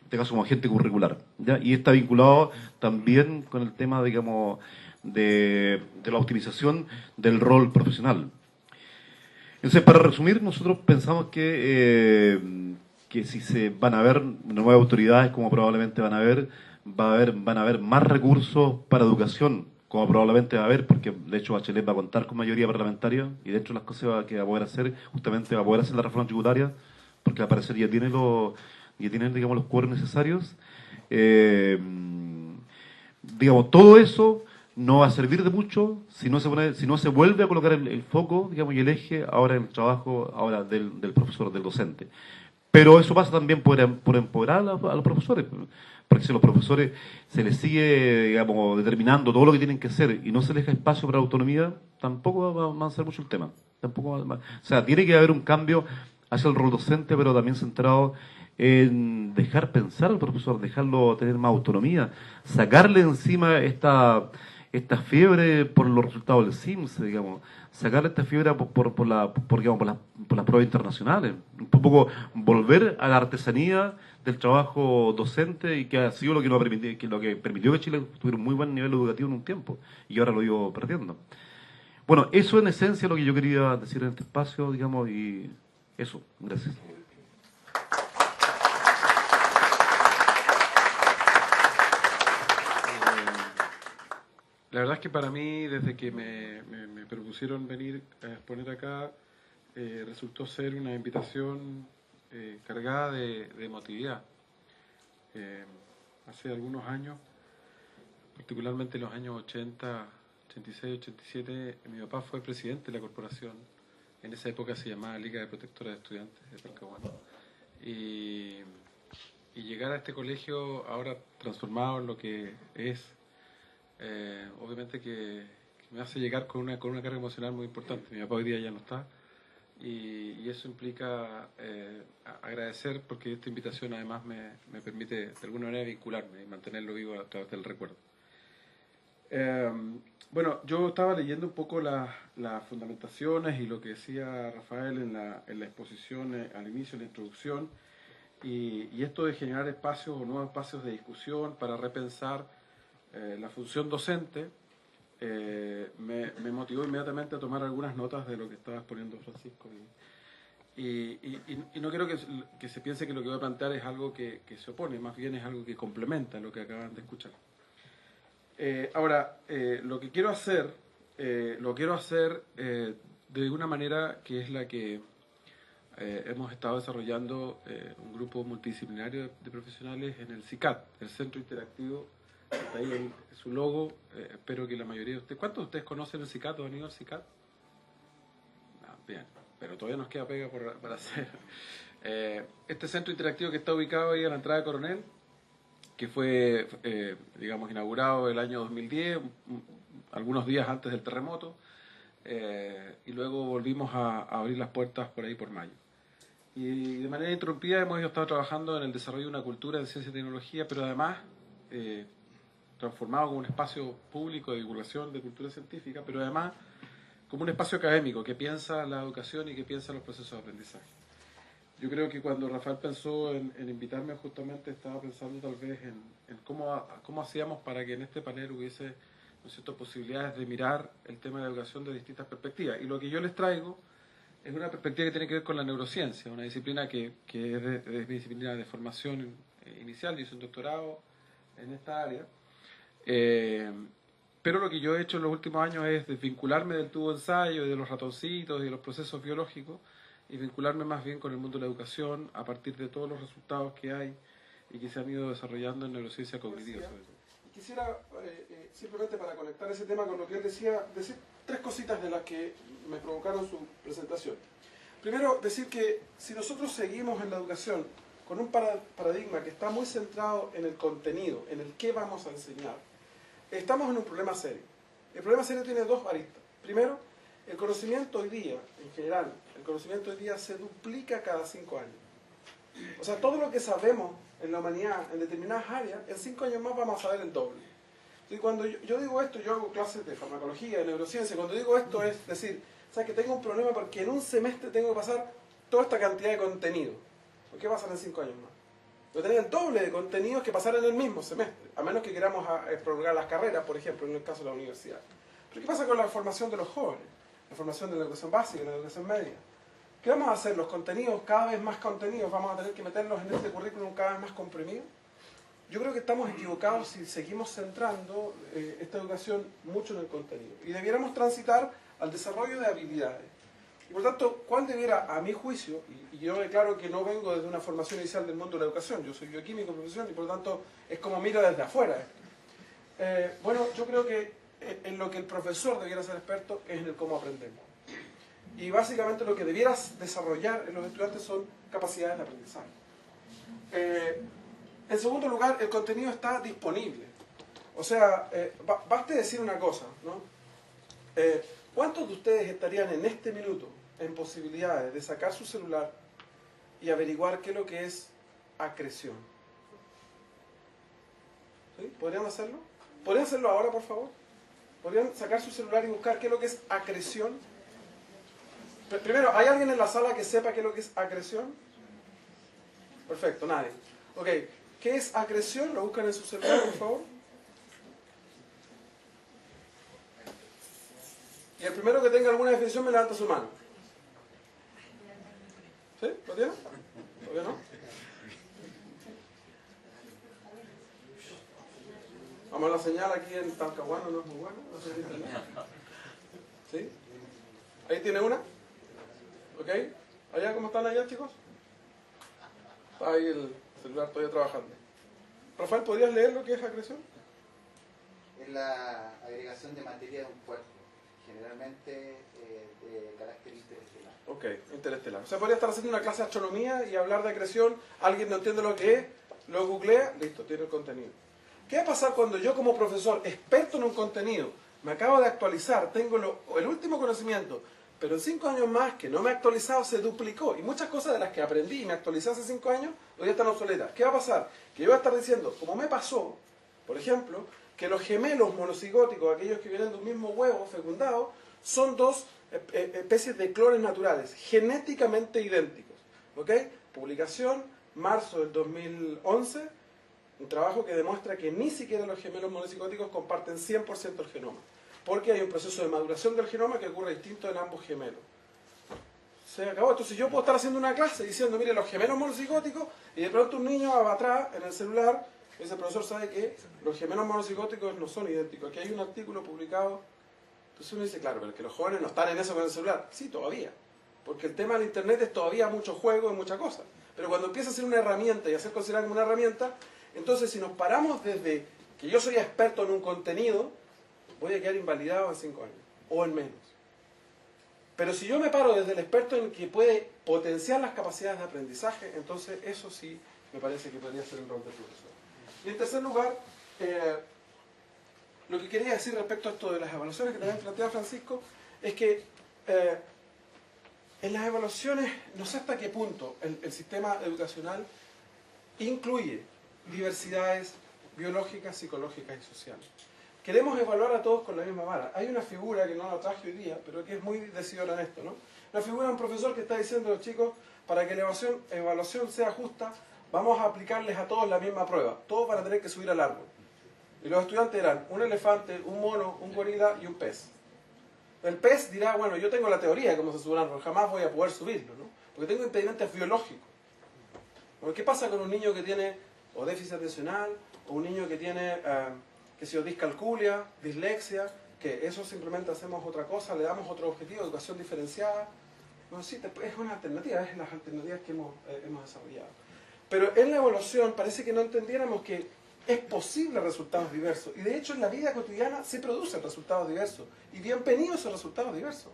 este caso como agente curricular, ¿ya? Y está vinculado también con el tema, digamos, de la optimización del rol profesional. Entonces, para resumir, nosotros pensamos que si se van a haber nuevas autoridades, como probablemente van a haber más recursos para educación, como probablemente va a haber, porque de hecho Bachelet va a contar con mayoría parlamentaria, y de hecho las cosas que va a poder hacer, justamente va a poder hacer la reforma tributaria, porque al parecer ya tiene digamos, los quórum necesarios. Digamos, todo eso no va a servir de mucho si no se vuelve a colocar el foco, digamos, y el eje ahora en el trabajo ahora del profesor, del docente. Pero eso pasa también por empoderar a los profesores, porque si a los profesores se les sigue, digamos, determinando todo lo que tienen que hacer y no se les deja espacio para la autonomía, tampoco va a avanzar mucho el tema. O sea, tiene que haber un cambio hacia el rol docente, pero también centrado en dejar pensar al profesor, dejarlo tener más autonomía, sacarle encima esta fiebre por los resultados del SIMS, digamos, sacarle esta fiebre por las pruebas internacionales, un poco volver a la artesanía del trabajo docente, y que ha sido lo que permitió que Chile tuviera un muy buen nivel educativo en un tiempo, y ahora lo ha ido perdiendo. Bueno, eso en esencia es lo que yo quería decir en este espacio, digamos, y eso, gracias. La verdad es que para mí, desde que me propusieron venir a exponer acá, resultó ser una invitación cargada de emotividad. Hace algunos años, particularmente en los años 80, 86, 87, mi papá fue presidente de la corporación. En esa época se llamaba Liga de Protectoras de Estudiantes de Talcahuano. Y llegar a este colegio ahora transformado en lo que es, obviamente que me hace llegar con una carga emocional muy importante. Mi papá hoy día ya no está, y eso implica agradecer, porque esta invitación además me permite de alguna manera vincularme y mantenerlo vivo a través del recuerdo. Bueno, yo estaba leyendo un poco las fundamentaciones y lo que decía Rafael en la exposición al inicio, en la introducción, y esto de generar espacios o nuevos espacios de discusión para repensar la función docente, me motivó inmediatamente a tomar algunas notas de lo que estaba exponiendo Francisco. Y no quiero que se piense que lo que voy a plantear es algo que se opone, más bien es algo que complementa lo que acaban de escuchar. Ahora, lo quiero hacer de una manera que es la que hemos estado desarrollando un grupo multidisciplinario de profesionales en el CICAT, el Centro Interactivo. Está ahí su logo. Espero que la mayoría de ustedes... ¿Cuántos de ustedes conocen el CICAT o han ido al CICAT? Bien, pero todavía nos queda pega por hacer. Este centro interactivo que está ubicado ahí a la entrada de Coronel, que fue, digamos, inaugurado el año 2010, algunos días antes del terremoto, y luego volvimos a abrir las puertas por ahí por mayo. Y de manera interrumpida hemos estado trabajando en el desarrollo de una cultura de ciencia y tecnología, pero además transformado como un espacio público de divulgación de cultura científica, pero además como un espacio académico que piensa la educación y que piensa los procesos de aprendizaje. Yo creo que cuando Rafael pensó en invitarme, justamente estaba pensando tal vez en cómo hacíamos para que en este panel hubiese, ¿no es cierto?, posibilidades de mirar el tema de la educación de distintas perspectivas. Y lo que yo les traigo es una perspectiva que tiene que ver con la neurociencia, una disciplina que es mi disciplina de formación inicial. Yo hice un doctorado en esta área. Pero lo que yo he hecho en los últimos años es desvincularme del tubo de ensayo y de los ratoncitos y de los procesos biológicos y vincularme más bien con el mundo de la educación a partir de todos los resultados que hay y que se han ido desarrollando en neurociencia cognitiva. Quisiera, simplemente para conectar ese tema con lo que él decía, decir tres cositas de las que me provocaron su presentación. Primero, decir que si nosotros seguimos en la educación con un paradigma que está muy centrado en el contenido, en el qué vamos a enseñar, estamos en un problema serio. El problema serio tiene dos aristas. Primero, el conocimiento hoy día, en general, el conocimiento hoy día se duplica cada 5 años. O sea, todo lo que sabemos en la humanidad, en determinadas áreas, en 5 años más vamos a saber el doble. Y cuando yo digo esto, yo hago clases de farmacología, de neurociencia, cuando digo esto es decir, ¿sabes que tengo un problema porque en un semestre tengo que pasar toda esta cantidad de contenido? ¿Por qué pasar en 5 años más? Voy a tener el doble de contenidos que pasar en el mismo semestre, a menos que queramos prolongar las carreras, por ejemplo, en el caso de la universidad. Pero ¿qué pasa con la formación de los jóvenes? La formación de la educación básica, la educación media. ¿Qué vamos a hacer? Los contenidos, cada vez más contenidos, vamos a tener que meterlos en este currículum cada vez más comprimido. Yo creo que estamos equivocados si seguimos centrando esta educación mucho en el contenido. Y debiéramos transitar al desarrollo de habilidades. Y por tanto, ¿cuál debiera, a mi juicio, y yo declaro que no vengo desde una formación inicial del mundo de la educación, yo soy bioquímico en profesión y por lo tanto es como miro desde afuera. Bueno, yo creo que en lo que el profesor debiera ser experto es en el cómo aprendemos. Y básicamente lo que debieras desarrollar en los estudiantes son capacidades de aprendizaje. En segundo lugar, el contenido está disponible. O sea, baste decir una cosa, ¿no? ¿Cuántos de ustedes estarían en este minuto en posibilidades de sacar su celular y averiguar qué es lo que es acreción? ¿Sí? ¿Podrían hacerlo? ¿Podrían hacerlo ahora, por favor? ¿Podrían sacar su celular y buscar qué es lo que es acreción? Primero, ¿hay alguien en la sala que sepa qué es lo que es acreción? Perfecto, nadie. Ok, ¿qué es acreción? Lo buscan en su celular, por favor. Y el primero que tenga alguna definición me levanta su mano. ¿Sí? ¿Lo tiene? ¿Todavía no? Vamos a la señal aquí en Talcahuano, no es muy buena. No sé si tiene. ¿Sí? ¿Ahí tiene una? ¿Ok? ¿Allá cómo están allá, chicos? Está ahí el celular todavía trabajando. Rafael, ¿podrías leer lo que es acreción? Es la agregación de materia de un cuerpo, generalmente de carácter interestelar. Ok, interestelar. O sea, podría estar haciendo una clase de astronomía y hablar de acreción, alguien no entiende lo que es, lo googlea, listo, tiene el contenido. ¿Qué va a pasar cuando yo como profesor, experto en un contenido, me acabo de actualizar, tengo el último conocimiento, pero en 5 años más que no me he actualizado se duplicó y muchas cosas de las que aprendí y me actualicé hace 5 años hoy están obsoletas? ¿Qué va a pasar? Que yo voy a estar diciendo, como me pasó, por ejemplo, que los gemelos monocigóticos, aquellos que vienen de un mismo huevo fecundado, son dos especies de clones naturales, genéticamente idénticos. ¿Ok? Publicación, marzo del 2011, un trabajo que demuestra que ni siquiera los gemelos monocigóticos comparten 100% el genoma, porque hay un proceso de maduración del genoma que ocurre distinto en ambos gemelos. Se acabó. Entonces yo puedo estar haciendo una clase diciendo, mire, los gemelos monocigóticos, y de pronto un niño va atrás en el celular, ese profesor sabe que los gemelos monocigóticos no son idénticos. Aquí hay un artículo publicado Entonces uno dice, claro, pero es que los jóvenes no están en eso con el celular. Sí, todavía. Porque el tema del Internet es todavía mucho juego y mucha cosa. Pero cuando empieza a ser una herramienta y a ser considerada como una herramienta, entonces si nos paramos desde que yo soy experto en un contenido, voy a quedar invalidado en 5 años, o en menos. Pero si yo me paro desde el experto en que puede potenciar las capacidades de aprendizaje, entonces eso sí me parece que podría ser el rol del profesor. Y en tercer lugar, lo que quería decir respecto a esto de las evaluaciones que también plantea Francisco, es que en las evaluaciones, no sé hasta qué punto el sistema educacional incluye diversidades biológicas, psicológicas y sociales. Queremos evaluar a todos con la misma vara. Hay una figura que no la traje hoy día, pero que es muy decidora en esto, ¿no? La figura de un profesor que está diciendo a los chicos, para que la evaluación sea justa, vamos a aplicarles a todos la misma prueba. Todos van a tener que subir al árbol. Y los estudiantes eran un elefante, un mono, un gorila y un pez. El pez dirá, bueno, yo tengo la teoría de cómo se sube al árbol, jamás voy a poder subirlo, ¿no? Porque tengo impedimentos biológicos. ¿Qué pasa con un niño que tiene o déficit atencional, o un niño que tiene, qué sé yo, discalculia, dislexia, que eso simplemente hacemos otra cosa, le damos otro objetivo, educación diferenciada? Bueno, sí, es una alternativa, es las alternativas que hemos desarrollado. Pero en la evaluación parece que no entendiéramos que es posible resultados diversos. Y de hecho en la vida cotidiana se producen resultados diversos. Y bienvenidos esos resultados diversos.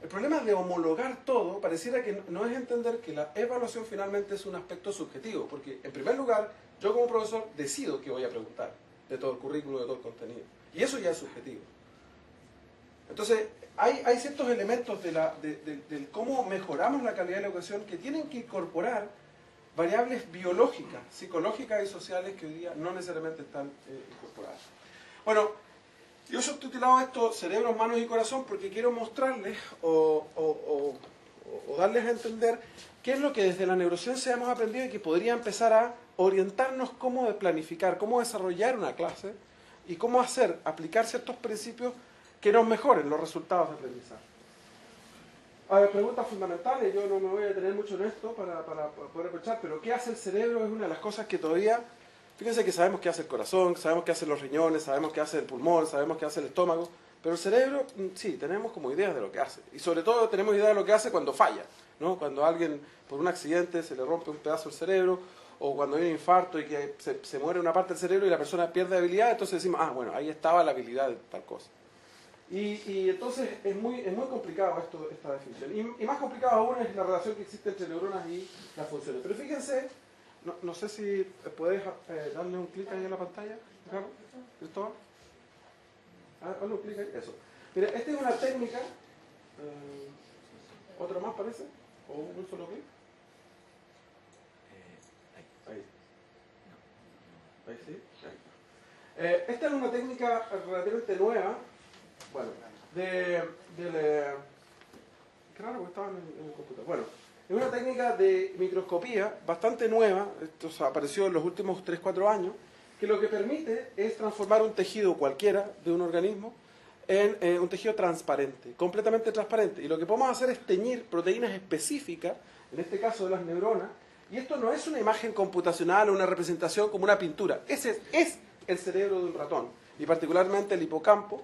El problema de homologar todo pareciera que no es entender que la evaluación finalmente es un aspecto subjetivo. Porque en primer lugar, yo como profesor decido qué voy a preguntar de todo el currículo, de todo el contenido. Y eso ya es subjetivo. Entonces, hay ciertos elementos de cómo mejoramos la calidad de la educación que tienen que incorporar variables biológicas, psicológicas y sociales que hoy día no necesariamente están incorporadas. Bueno, yo he subtitulado esto Cerebros, Manos y Corazón porque quiero mostrarles o darles a entender qué es lo que desde la neurociencia hemos aprendido y que podría empezar a orientarnos cómo planificar, cómo desarrollar una clase y cómo aplicar ciertos principios que nos mejoren los resultados de aprendizaje. A ver, preguntas fundamentales, yo no me voy a detener mucho en esto para poder aprovechar, pero ¿qué hace el cerebro? Es una de las cosas que todavía, fíjense que sabemos qué hace el corazón, sabemos qué hacen los riñones, sabemos qué hace el pulmón, sabemos qué hace el estómago, pero el cerebro, sí, tenemos como ideas de lo que hace. Y sobre todo tenemos idea de lo que hace cuando falla, ¿no? Cuando a alguien, por un accidente, se le rompe un pedazo del cerebro, o cuando hay un infarto y que se muere una parte del cerebro y la persona pierde habilidad, entonces decimos, ah, bueno, ahí estaba la habilidad de tal cosa. Y entonces es muy complicado esta definición. Y más complicado aún es la relación que existe entre neuronas y las funciones. Pero fíjense, no sé si puedes darle un clic ahí en la pantalla, Carlos, Cristóbal. Dale un clic ahí, eso. Mira, esta es una técnica, otro más parece, o un solo clic. Ahí sí. Esta es una técnica relativamente nueva. Bueno, qué raro porque estaba en el computador. Bueno, es una técnica de microscopía bastante nueva, esto apareció en los últimos 3-4 años, que lo que permite es transformar un tejido cualquiera de un organismo en un tejido transparente, completamente transparente. Y lo que podemos hacer es teñir proteínas específicas, en este caso de las neuronas, y esto no es una imagen computacional o una representación como una pintura, ese es el cerebro de un ratón, y particularmente el hipocampo.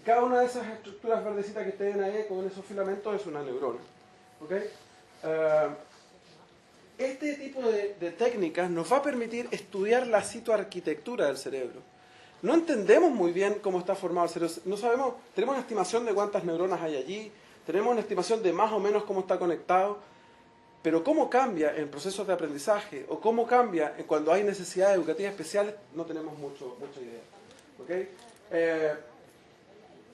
Cada una de esas estructuras verdecitas que estén ahí con esos filamentos es una neurona. ¿Okay? Este tipo de técnicas nos va a permitir estudiar la citoarquitectura del cerebro. No entendemos muy bien cómo está formado el cerebro. No sabemos, tenemos una estimación de cuántas neuronas hay allí, tenemos una estimación de más o menos cómo está conectado, pero cómo cambia en procesos de aprendizaje o cómo cambia cuando hay necesidades educativas especiales, no tenemos mucha idea. ¿Okay?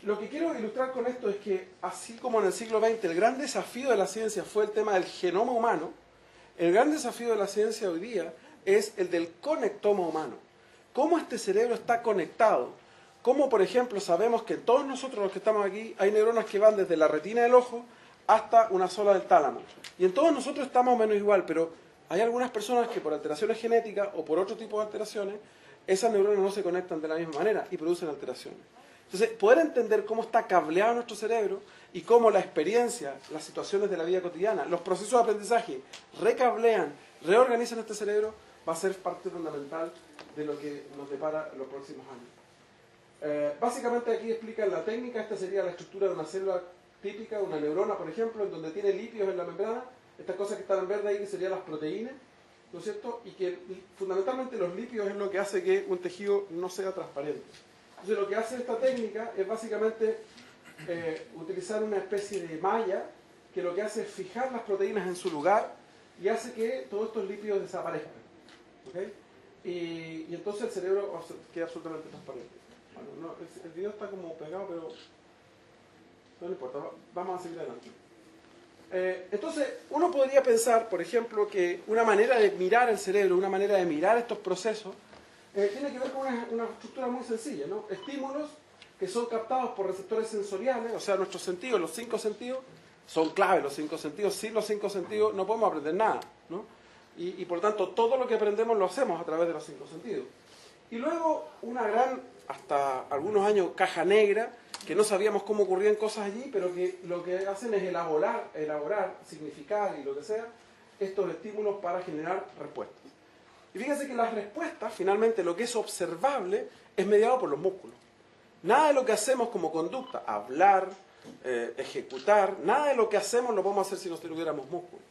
Lo que quiero ilustrar con esto es que, así como en el siglo XX el gran desafío de la ciencia fue el tema del genoma humano, el gran desafío de la ciencia hoy día es el del conectoma humano. Cómo este cerebro está conectado. Cómo, por ejemplo, sabemos que todos nosotros los que estamos aquí hay neuronas que van desde la retina del ojo hasta una sola del tálamo. Y en todos nosotros está más o menos igual, pero hay algunas personas que por alteraciones genéticas o por otro tipo de alteraciones, esas neuronas no se conectan de la misma manera y producen alteraciones. Entonces, poder entender cómo está cableado nuestro cerebro y cómo la experiencia, las situaciones de la vida cotidiana, los procesos de aprendizaje recablean, reorganizan este cerebro, va a ser parte fundamental de lo que nos depara los próximos años. Básicamente aquí explican la técnica. Esta sería la estructura de una célula típica, una neurona, por ejemplo, en donde tiene lípidos en la membrana. Estas cosas que están en verde ahí que serían las proteínas, ¿no es cierto? Y que fundamentalmente los lípidos es lo que hace que un tejido no sea transparente. Entonces lo que hace esta técnica es básicamente utilizar una especie de malla que lo que hace es fijar las proteínas en su lugar y hace que todos estos lípidos desaparezcan. ¿Okay? Y entonces el cerebro queda absolutamente transparente. Bueno, no, el video está como pegado, pero no importa, vamos a seguir adelante. Entonces, uno podría pensar, por ejemplo, que una manera de mirar el cerebro, una manera de mirar estos procesos, tiene que ver con una estructura muy sencilla, ¿no? Estímulos que son captados por receptores sensoriales, o sea, nuestros sentidos, los 5 sentidos, son clave los 5 sentidos. Sin los 5 sentidos no podemos aprender nada, ¿no? Y por tanto, todo lo que aprendemos lo hacemos a través de los 5 sentidos. Y luego una gran, hasta algunos años, caja negra, que no sabíamos cómo ocurrían cosas allí, pero que lo que hacen es elaborar, significar y lo que sea, estos estímulos para generar respuestas. Y fíjense que las respuestas, finalmente, lo que es observable, es mediado por los músculos. Nada de lo que hacemos como conducta, hablar, ejecutar, nada de lo que hacemos lo podemos hacer si no tuviéramos músculos.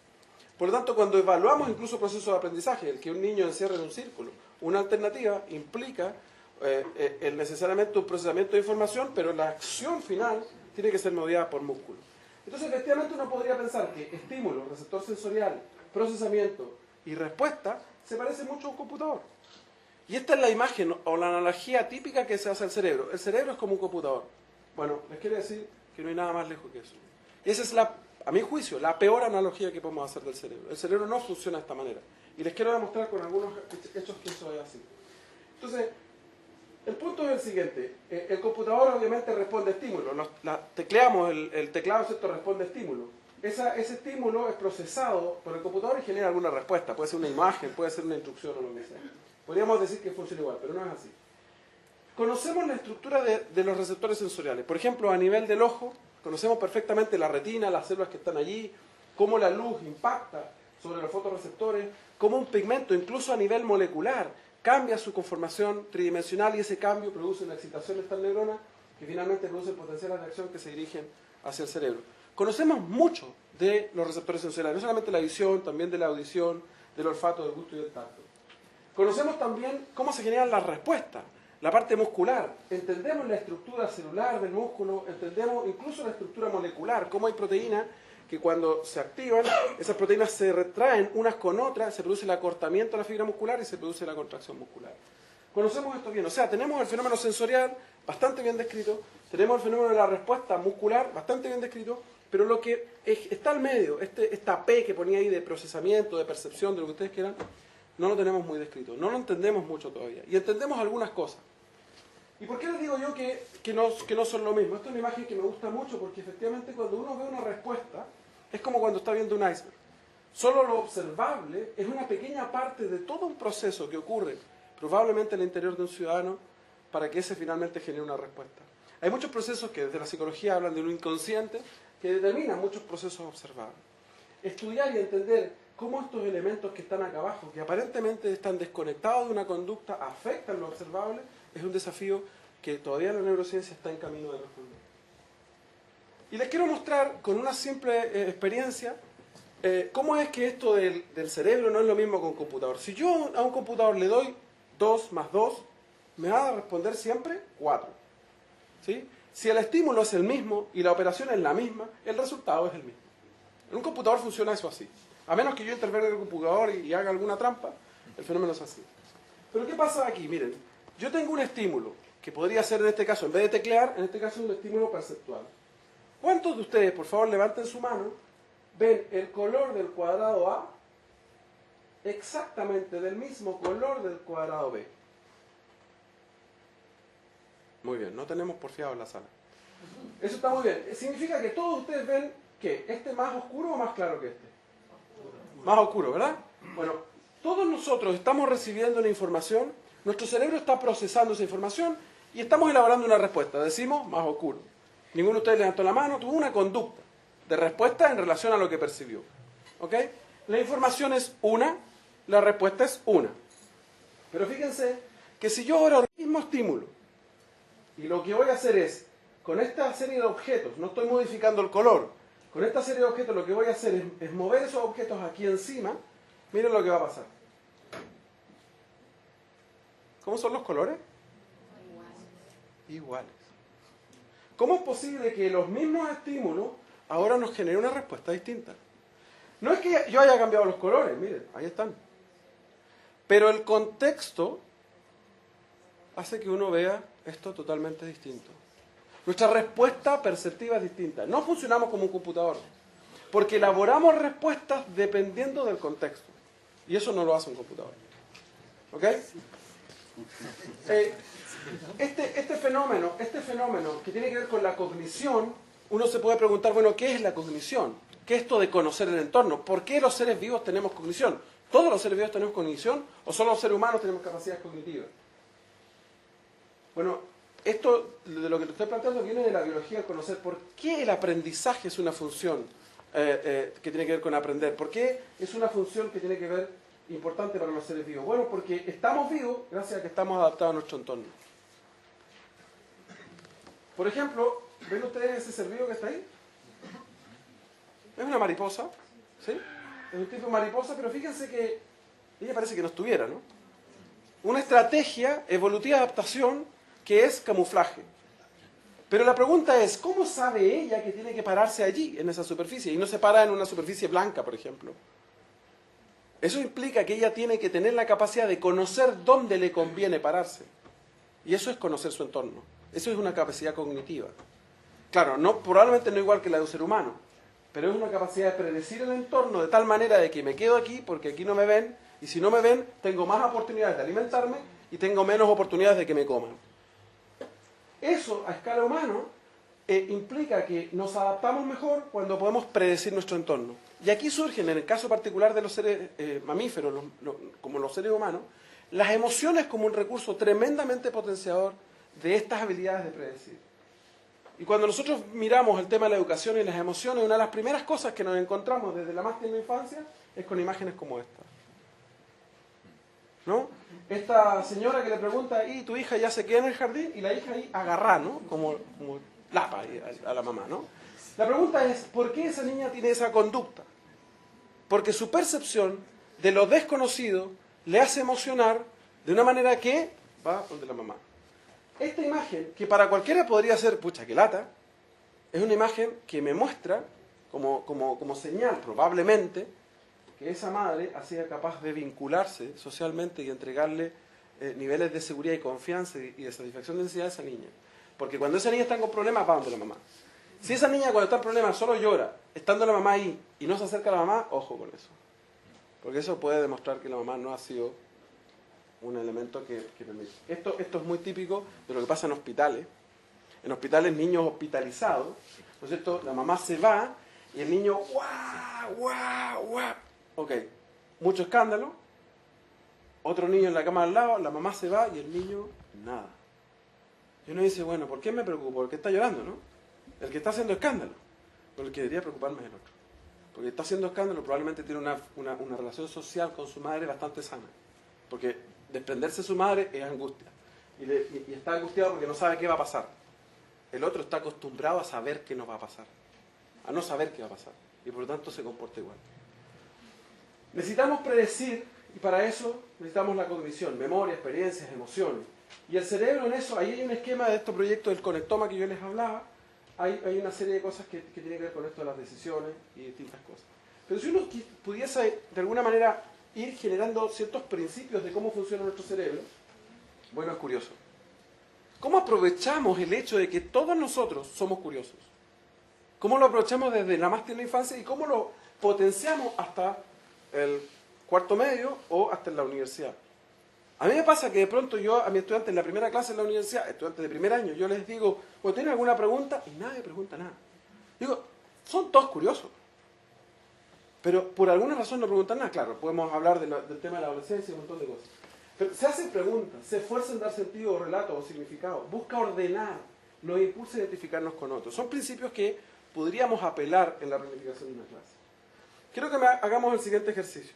Por lo tanto, cuando evaluamos incluso procesos de aprendizaje, el que un niño encierre en un círculo, una alternativa implica necesariamente un procesamiento de información, pero la acción final tiene que ser mediada por músculos. Entonces, efectivamente, uno podría pensar que estímulo, receptor sensorial, procesamiento y respuesta se parece mucho a un computador. Y esta es la imagen o la analogía típica que se hace al cerebro. El cerebro es como un computador. Bueno, les quiero decir que no hay nada más lejos que eso. Y esa es, a mi juicio, la peor analogía que podemos hacer del cerebro. El cerebro no funciona de esta manera. Y les quiero demostrar con algunos hechos que eso es así. Entonces, el punto es el siguiente. El computador obviamente responde a estímulos. Tecleamos el teclado, ¿cierto? Responde a estímulos. Ese estímulo es procesado por el computador y genera alguna respuesta. Puede ser una imagen, puede ser una instrucción o lo que sea. Podríamos decir que funciona igual, pero no es así. Conocemos la estructura de los receptores sensoriales. Por ejemplo, a nivel del ojo, conocemos perfectamente la retina, las células que están allí, cómo la luz impacta sobre los fotorreceptores, cómo un pigmento, incluso a nivel molecular, cambia su conformación tridimensional y ese cambio produce una excitación de estas neuronas que finalmente produce potenciales de acción que se dirigen hacia el cerebro. Conocemos mucho de los receptores sensoriales, no solamente la visión, también de la audición, del olfato, del gusto y del tacto. Conocemos también cómo se generan las respuestas, la parte muscular. Entendemos la estructura celular del músculo, entendemos incluso la estructura molecular, cómo hay proteínas que cuando se activan, esas proteínas se retraen unas con otras, se produce el acortamiento de la fibra muscular y se produce la contracción muscular. Conocemos esto bien, o sea, tenemos el fenómeno sensorial bastante bien descrito, tenemos el fenómeno de la respuesta muscular bastante bien descrito, pero lo que está al medio, esta P que ponía ahí de procesamiento, de percepción, de lo que ustedes quieran, no lo tenemos muy descrito, no lo entendemos mucho todavía, y entendemos algunas cosas. ¿Y por qué les digo yo que no son lo mismo? Esta es una imagen que me gusta mucho porque efectivamente cuando uno ve una respuesta, es como cuando está viendo un iceberg. Solo lo observable es una pequeña parte de todo un proceso que ocurre probablemente en el interior de un ciudadano para que ese finalmente genere una respuesta. Hay muchos procesos que desde la psicología hablan de un inconsciente que determinan muchos procesos observables. Estudiar y entender cómo estos elementos que están acá abajo, que aparentemente están desconectados de una conducta, afectan lo observable, es un desafío que todavía la neurociencia está en camino de responder. Y les quiero mostrar con una simple experiencia cómo es que esto del cerebro no es lo mismo con un computador. Si yo a un computador le doy 2 más 2, me va a responder siempre 4. ¿Sí? Si el estímulo es el mismo y la operación es la misma, el resultado es el mismo. En un computador funciona eso así. A menos que yo intervenga en el computador y haga alguna trampa, el fenómeno es así. Pero ¿qué pasa aquí? Miren, yo tengo un estímulo que podría ser en este caso, en vez de teclear, en este caso es un estímulo perceptual. ¿Cuántos de ustedes, por favor, levanten su mano, ven el color del cuadrado A exactamente del mismo color del cuadrado B? Muy bien, no tenemos porfiado en la sala. Eso está muy bien. Significa que todos ustedes ven que este más oscuro o más claro que este. Más oscuro, ¿verdad? Bueno, todos nosotros estamos recibiendo una información, nuestro cerebro está procesando esa información y estamos elaborando una respuesta. Decimos más oscuro. Ninguno de ustedes levantó la mano, tuvo una conducta de respuesta en relación a lo que percibió. ¿Ok? La información es una, la respuesta es una. Pero fíjense que si yo ahora el mismo estímulo Y lo que voy a hacer es, con esta serie de objetos, no estoy modificando el color, con esta serie de objetos lo que voy a hacer es mover esos objetos aquí encima. Miren lo que va a pasar. ¿Cómo son los colores? Iguales. ¿Cómo es posible que los mismos estímulos ahora nos generen una respuesta distinta? No es que yo haya cambiado los colores, miren, ahí están. Pero el contexto hace que uno vea esto totalmente distinto. Nuestra respuesta perceptiva es distinta. No funcionamos como un computador, porque elaboramos respuestas dependiendo del contexto. Y eso no lo hace un computador. ¿Ok? Este fenómeno que tiene que ver con la cognición, uno se puede preguntar, bueno, ¿qué es la cognición? ¿Qué es esto de conocer el entorno? ¿Por qué los seres vivos tenemos cognición? ¿Todos los seres vivos tenemos cognición o solo los seres humanos tenemos capacidades cognitivas? Bueno, esto de lo que te estoy planteando viene de la biología del conocer. ¿Por qué el aprendizaje es una función que tiene que ver con aprender? ¿Por qué es una función que tiene que ver importante para los seres vivos? Bueno, porque estamos vivos gracias a que estamos adaptados a nuestro entorno. Por ejemplo, ¿ven ustedes ese ser vivo que está ahí? Es una mariposa, ¿sí? Es un tipo de mariposa, pero fíjense que ella parece que no estuviera, ¿no? Una estrategia evolutiva de adaptación que es camuflaje. Pero la pregunta es, ¿cómo sabe ella que tiene que pararse allí, en esa superficie, y no se para en una superficie blanca, por ejemplo? Eso implica que ella tiene que tener la capacidad de conocer dónde le conviene pararse. Y eso es conocer su entorno. Eso es una capacidad cognitiva. Claro, probablemente no igual que la de un ser humano, pero es una capacidad de predecir el entorno de tal manera de que me quedo aquí porque aquí no me ven, y si no me ven, tengo más oportunidades de alimentarme y tengo menos oportunidades de que me coman. Eso, a escala humana, implica que nos adaptamos mejor cuando podemos predecir nuestro entorno. Y aquí surgen, en el caso particular de los seres mamíferos, como los seres humanos, las emociones como un recurso tremendamente potenciador de estas habilidades de predecir. Y cuando nosotros miramos el tema de la educación y las emociones, una de las primeras cosas que nos encontramos desde la más tierna infancia es con imágenes como esta. ¿No? Esta señora que le pregunta, ¿y tu hija ya se queda en el jardín? Y la hija ahí agarra, ¿no? Como lapa a la mamá, ¿no? La pregunta es, ¿por qué esa niña tiene esa conducta? Porque su percepción de lo desconocido le hace emocionar de una manera que va donde la mamá. Esta imagen, que para cualquiera podría ser, pucha, que lata, es una imagen que me muestra como señal, probablemente, que esa madre ha sido capaz de vincularse socialmente y entregarle niveles de seguridad y confianza y de satisfacción de necesidad a esa niña. Porque cuando esa niña está con problemas, va donde la mamá. Si esa niña cuando está en problemas solo llora, estando la mamá ahí y no se acerca a la mamá, ojo con eso. Porque eso puede demostrar que la mamá no ha sido un elemento que permite. Esto es muy típico de lo que pasa en hospitales. En hospitales, niños hospitalizados, ¿no es cierto? La mamá se va y el niño, ¡guau, guau, guau! Ok, mucho escándalo. Otro niño en la cama al lado, la mamá se va y el niño, nada. Y uno dice, bueno, ¿por qué me preocupo? El que está llorando, ¿no? El que está haciendo escándalo. Pero el que debería preocuparme es el otro. Porque está haciendo escándalo, probablemente tiene una relación social con su madre bastante sana. Porque desprenderse de su madre es angustia. Y está angustiado porque no sabe qué va a pasar. El otro está acostumbrado a saber qué no va a pasar. A no saber qué va a pasar. Y por lo tanto se comporta igual. Necesitamos predecir, y para eso necesitamos la cognición, memoria, experiencias, emociones. Y el cerebro en eso, ahí hay un esquema de este proyecto del conectoma que yo les hablaba. Hay una serie de cosas que tienen que ver con esto de las decisiones y distintas cosas. Pero si uno pudiese, de alguna manera, ir generando ciertos principios de cómo funciona nuestro cerebro, bueno, es curioso. ¿Cómo aprovechamos el hecho de que todos nosotros somos curiosos? ¿Cómo lo aprovechamos desde la más tierna infancia y cómo lo potenciamos hasta el cuarto medio o hasta en la universidad? A mí me pasa que de pronto yo a mis estudiantes en la primera clase en la universidad, estudiantes de primer año, yo les digo, bueno, ¿tienen alguna pregunta? Y nadie pregunta nada. Digo, son todos curiosos. Pero por alguna razón no preguntan nada. Claro, podemos hablar del tema de la adolescencia y un montón de cosas. Pero se hacen preguntas, se esfuerzan en dar sentido o relato o significado, busca ordenar, nos impulsa a identificarnos con otros. Son principios que podríamos apelar en la planificación de una clase. Quiero que hagamos el siguiente ejercicio.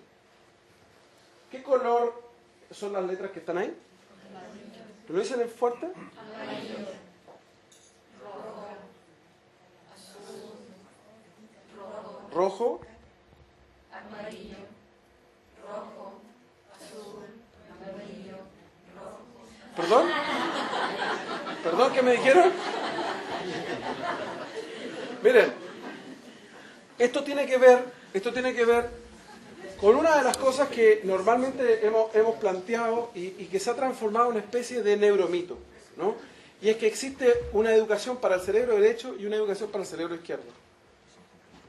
¿Qué color son las letras que están ahí? ¿Lo dicen en fuerte? rojo, amarillo, rojo, azul, amarillo, rojo. ¿Perdón? ¿Perdón qué me dijeron? Miren, esto tiene que ver con una de las cosas que normalmente hemos planteado y que se ha transformado en una especie de neuromito, ¿no? Y es que existe una educación para el cerebro derecho y una educación para el cerebro izquierdo.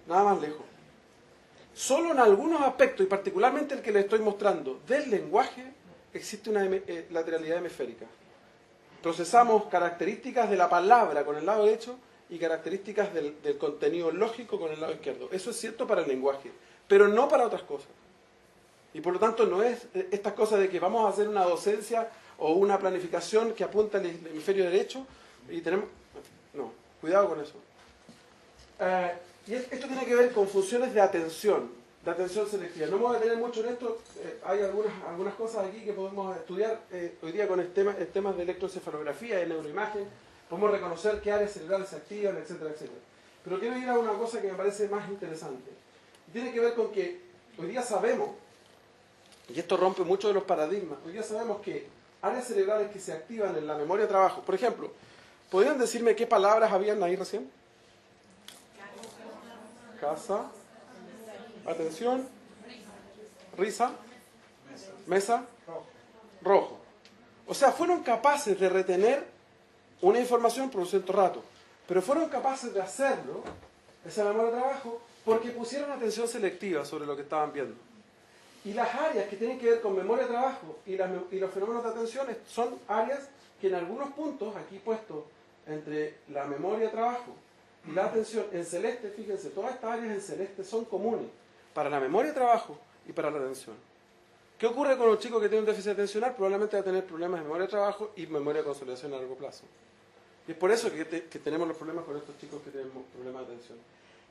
Nada más lejos. Solo en algunos aspectos, y particularmente el que les estoy mostrando, del lenguaje, existe una lateralidad hemisférica. Procesamos características de la palabra con el lado derecho y características del contenido lógico con el lado izquierdo. Eso es cierto para el lenguaje, pero no para otras cosas. Y por lo tanto no es estas cosas de que vamos a hacer una docencia o una planificación que apunta al hemisferio derecho y tenemos... No, cuidado con eso. Y esto tiene que ver con funciones de atención selectiva. No me voy a detener mucho en esto, hay algunas cosas aquí que podemos estudiar hoy día con temas de electroencefalografía, de neuroimagen, podemos reconocer qué áreas cerebrales se activan, etcétera, etcétera. Pero quiero ir a una cosa que me parece más interesante. Tiene que ver con que hoy día sabemos, y esto rompe mucho de los paradigmas, hoy día sabemos que áreas cerebrales que se activan en la memoria de trabajo, por ejemplo, ¿podrían decirme qué palabras habían ahí recién? Casa, atención, risa, mesa, rojo. O sea, fueron capaces de retener una información por un cierto rato, pero fueron capaces de hacerlo, esa memoria de trabajo, porque pusieron atención selectiva sobre lo que estaban viendo. Y las áreas que tienen que ver con memoria de trabajo y los fenómenos de atención son áreas que en algunos puntos, aquí puestos entre la memoria de trabajo y la atención en celeste, fíjense, todas estas áreas en celeste son comunes para la memoria de trabajo y para la atención. ¿Qué ocurre con un chico que tiene un déficit atencional? Probablemente va a tener problemas de memoria de trabajo y memoria de consolidación a largo plazo. Y es por eso que tenemos los problemas con estos chicos que tienen problemas de atención.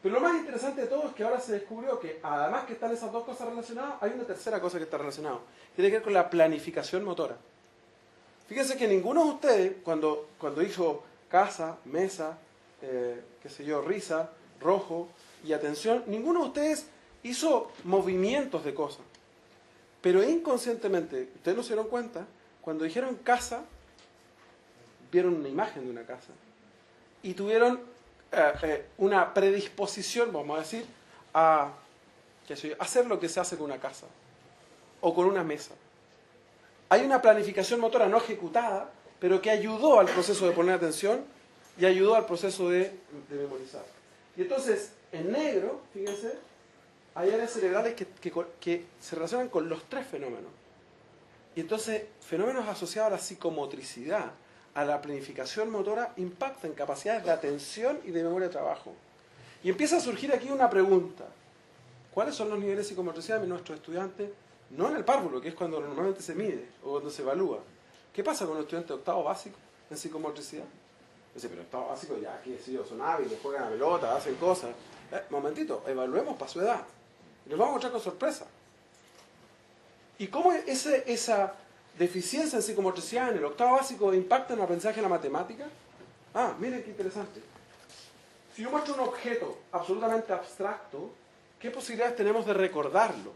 Pero lo más interesante de todo es que ahora se descubrió que además que están esas dos cosas relacionadas, hay una tercera cosa que está relacionada. Tiene que ver con la planificación motora. Fíjense que ninguno de ustedes, cuando hizo casa, mesa, qué sé yo, risa, rojo y atención, ninguno de ustedes hizo movimientos de cosas. Pero inconscientemente, ustedes no se dieron cuenta, cuando dijeron casa, vieron una imagen de una casa. Y tuvieron una predisposición, vamos a decir, a hacer lo que se hace con una casa. O con una mesa. Hay una planificación motora no ejecutada, pero que ayudó al proceso de poner atención y ayudó al proceso de memorizar. Y entonces, en negro, fíjense, hay áreas cerebrales que se relacionan con los tres fenómenos. Y entonces, fenómenos asociados a la psicomotricidad, a la planificación motora, impactan capacidades de atención y de memoria de trabajo. Y empieza a surgir aquí una pregunta. ¿Cuáles son los niveles de psicomotricidad de nuestros estudiantes? No en el párvulo, que es cuando normalmente se mide o cuando se evalúa. ¿Qué pasa con los estudiantes de octavo básico en psicomotricidad? Dice, pero octavo básico ya, qué sé yo, son hábiles, juegan a pelota, hacen cosas. Momentito, evaluemos para su edad. Y les vamos a mostrar con sorpresa. ¿Y cómo esa deficiencia en psicomotricidad en el octavo básico impacta en el aprendizaje en la matemática? Miren qué interesante. Si yo muestro un objeto absolutamente abstracto, ¿qué posibilidades tenemos de recordarlo?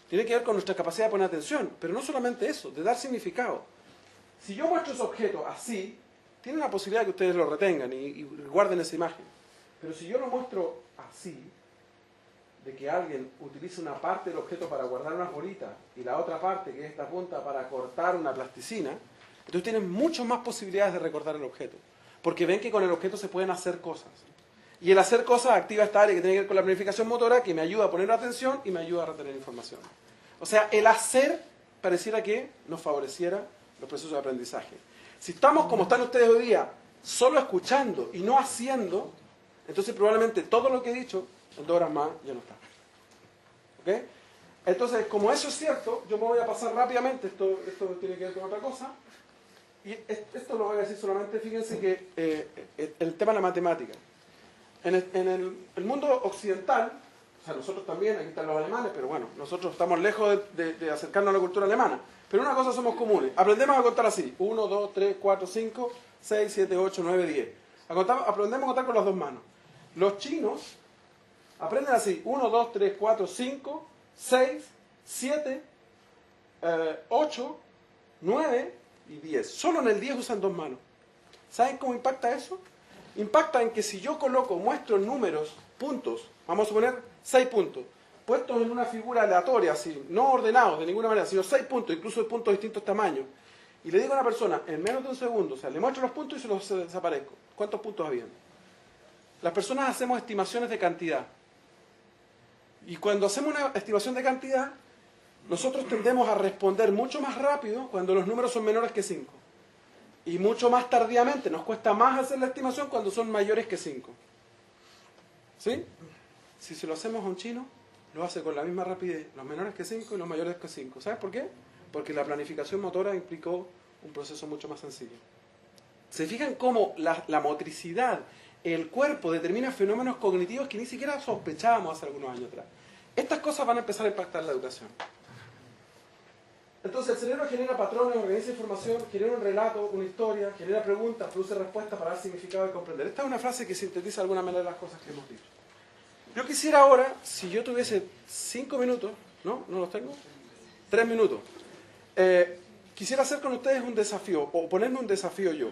Tiene que ver con nuestra capacidad de poner atención, pero no solamente eso, de dar significado. Si yo muestro ese objeto así, tiene una posibilidad de que ustedes lo retengan y guarden esa imagen. Pero si yo lo muestro así, de que alguien utiliza una parte del objeto para guardar unas bolitas y la otra parte, que es esta punta, para cortar una plasticina, entonces tienen muchas más posibilidades de recordar el objeto. Porque ven que con el objeto se pueden hacer cosas. Y el hacer cosas activa esta área que tiene que ver con la planificación motora, que me ayuda a poner atención y me ayuda a retener información. O sea, el hacer pareciera que nos favoreciera los procesos de aprendizaje. Si estamos como están ustedes hoy día, solo escuchando y no haciendo, entonces probablemente todo lo que he dicho en 2 horas más ya no está. ¿Ok? Entonces, como eso es cierto, yo me voy a pasar rápidamente, esto tiene que ver con otra cosa, y esto lo voy a decir solamente, fíjense que el tema de la matemática. En el mundo occidental, o sea, nosotros también, aquí están los alemanes, pero bueno, nosotros estamos lejos de acercarnos a la cultura alemana, pero una cosa somos comunes, aprendemos a contar así, 1, 2, 3, 4, 5, 6, 7, 8, 9, 10. Aprendemos a contar con las 2 manos. Los chinos Aprenden así, 1, 2, 3, 4, 5, 6, 7, 8, 9 y 10. Solo en el 10 usan 2 manos. ¿Saben cómo impacta eso? Impacta en que si yo muestro números, puntos, vamos a suponer 6 puntos, puestos en una figura aleatoria, así, no ordenados de ninguna manera, sino 6 puntos, incluso de puntos de distintos tamaños, y le digo a una persona, en menos de un segundo, o sea, le muestro los puntos y se los desaparezco. ¿Cuántos puntos habían? Las personas hacemos estimaciones de cantidad. Y cuando hacemos una estimación de cantidad, nosotros tendemos a responder mucho más rápido cuando los números son menores que 5. Y mucho más tardíamente, nos cuesta más hacer la estimación cuando son mayores que 5. ¿Sí? Si se lo hacemos a un chino, lo hace con la misma rapidez, los menores que 5 y los mayores que 5. ¿Sabes por qué? Porque la planificación motora implicó un proceso mucho más sencillo. ¿Se fijan cómo la motricidad, el cuerpo determina fenómenos cognitivos que ni siquiera sospechábamos hace algunos años atrás? Estas cosas van a empezar a impactar la educación. Entonces el cerebro genera patrones, organiza información, genera un relato, una historia, genera preguntas, produce respuestas para dar significado y comprender. Esta es una frase que sintetiza de alguna manera las cosas que hemos dicho. Yo quisiera ahora, si yo tuviese 5 minutos, ¿no? ¿No los tengo? 3 minutos. Quisiera hacer con ustedes un desafío, o ponerme un desafío yo.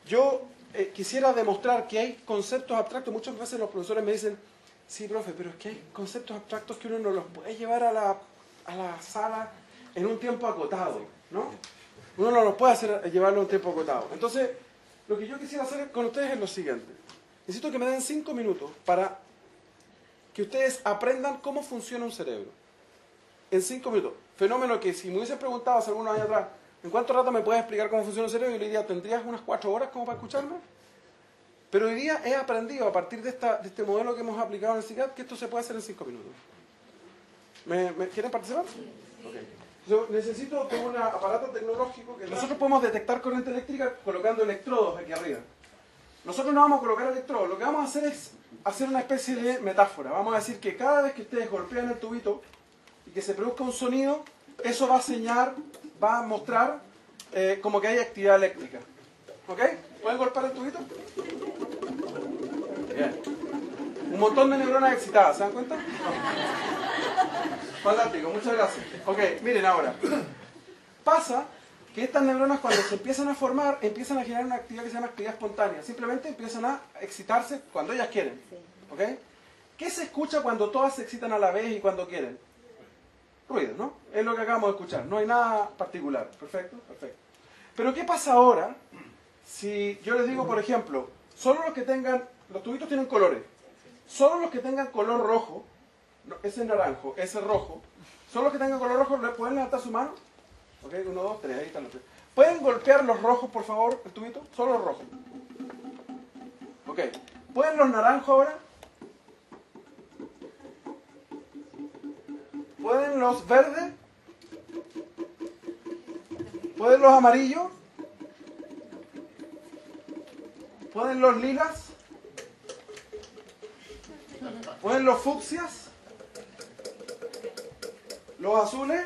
Yo quisiera demostrar que hay conceptos abstractos. Muchas veces los profesores me dicen, sí, profe, pero es que hay conceptos abstractos que uno no los puede llevar a la sala en un tiempo acotado, ¿no? Uno no los puede llevarlo en un tiempo acotado. Entonces, lo que yo quisiera hacer con ustedes es lo siguiente. Necesito que me den 5 minutos para que ustedes aprendan cómo funciona un cerebro. En 5 minutos. Fenómeno que si me hubiesen preguntado hace algunos años atrás, ¿en cuánto rato me puedes explicar cómo funciona un cerebro? Yo le diría, ¿tendrías unas 4 horas como para escucharme? Pero hoy día he aprendido a partir de este modelo que hemos aplicado en el CICAD que esto se puede hacer en 5 minutos. ¿Quieren participar? Okay. Yo necesito un aparato tecnológico que nosotros podemos detectar corriente eléctrica colocando electrodos aquí arriba. Nosotros no vamos a colocar electrodos, lo que vamos a hacer es hacer una especie de metáfora. Vamos a decir que cada vez que ustedes golpean el tubito y que se produzca un sonido, eso va a mostrar como que hay actividad eléctrica. ¿Ok? ¿Pueden golpear el tubito? Bien. Un montón de neuronas excitadas, ¿se dan cuenta? Fantástico, muchas gracias. Ok, miren ahora. Pasa que estas neuronas cuando se empiezan a formar, empiezan a generar una actividad que se llama actividad espontánea. Simplemente empiezan a excitarse cuando ellas quieren. ¿Ok? ¿Qué se escucha cuando todas se excitan a la vez y cuando quieren? Ruido, ¿no? Es lo que acabamos de escuchar. No hay nada particular. Perfecto, perfecto. Pero ¿qué pasa ahora si yo les digo, por ejemplo, solo los que tengan, los tubitos tienen colores, solo los que tengan color rojo, ese naranjo, ese rojo, solo los que tengan color rojo, ¿pueden levantar su mano? Ok, 1, 2, 3, ahí están los 3. ¿Pueden golpear los rojos, por favor, el tubito? Solo los rojos. Ok. ¿Pueden los naranjos ahora? ¿Pueden los verdes? ¿Pueden los amarillos? ¿Pueden los lilas? ¿Pueden los fucsias? ¿Los azules?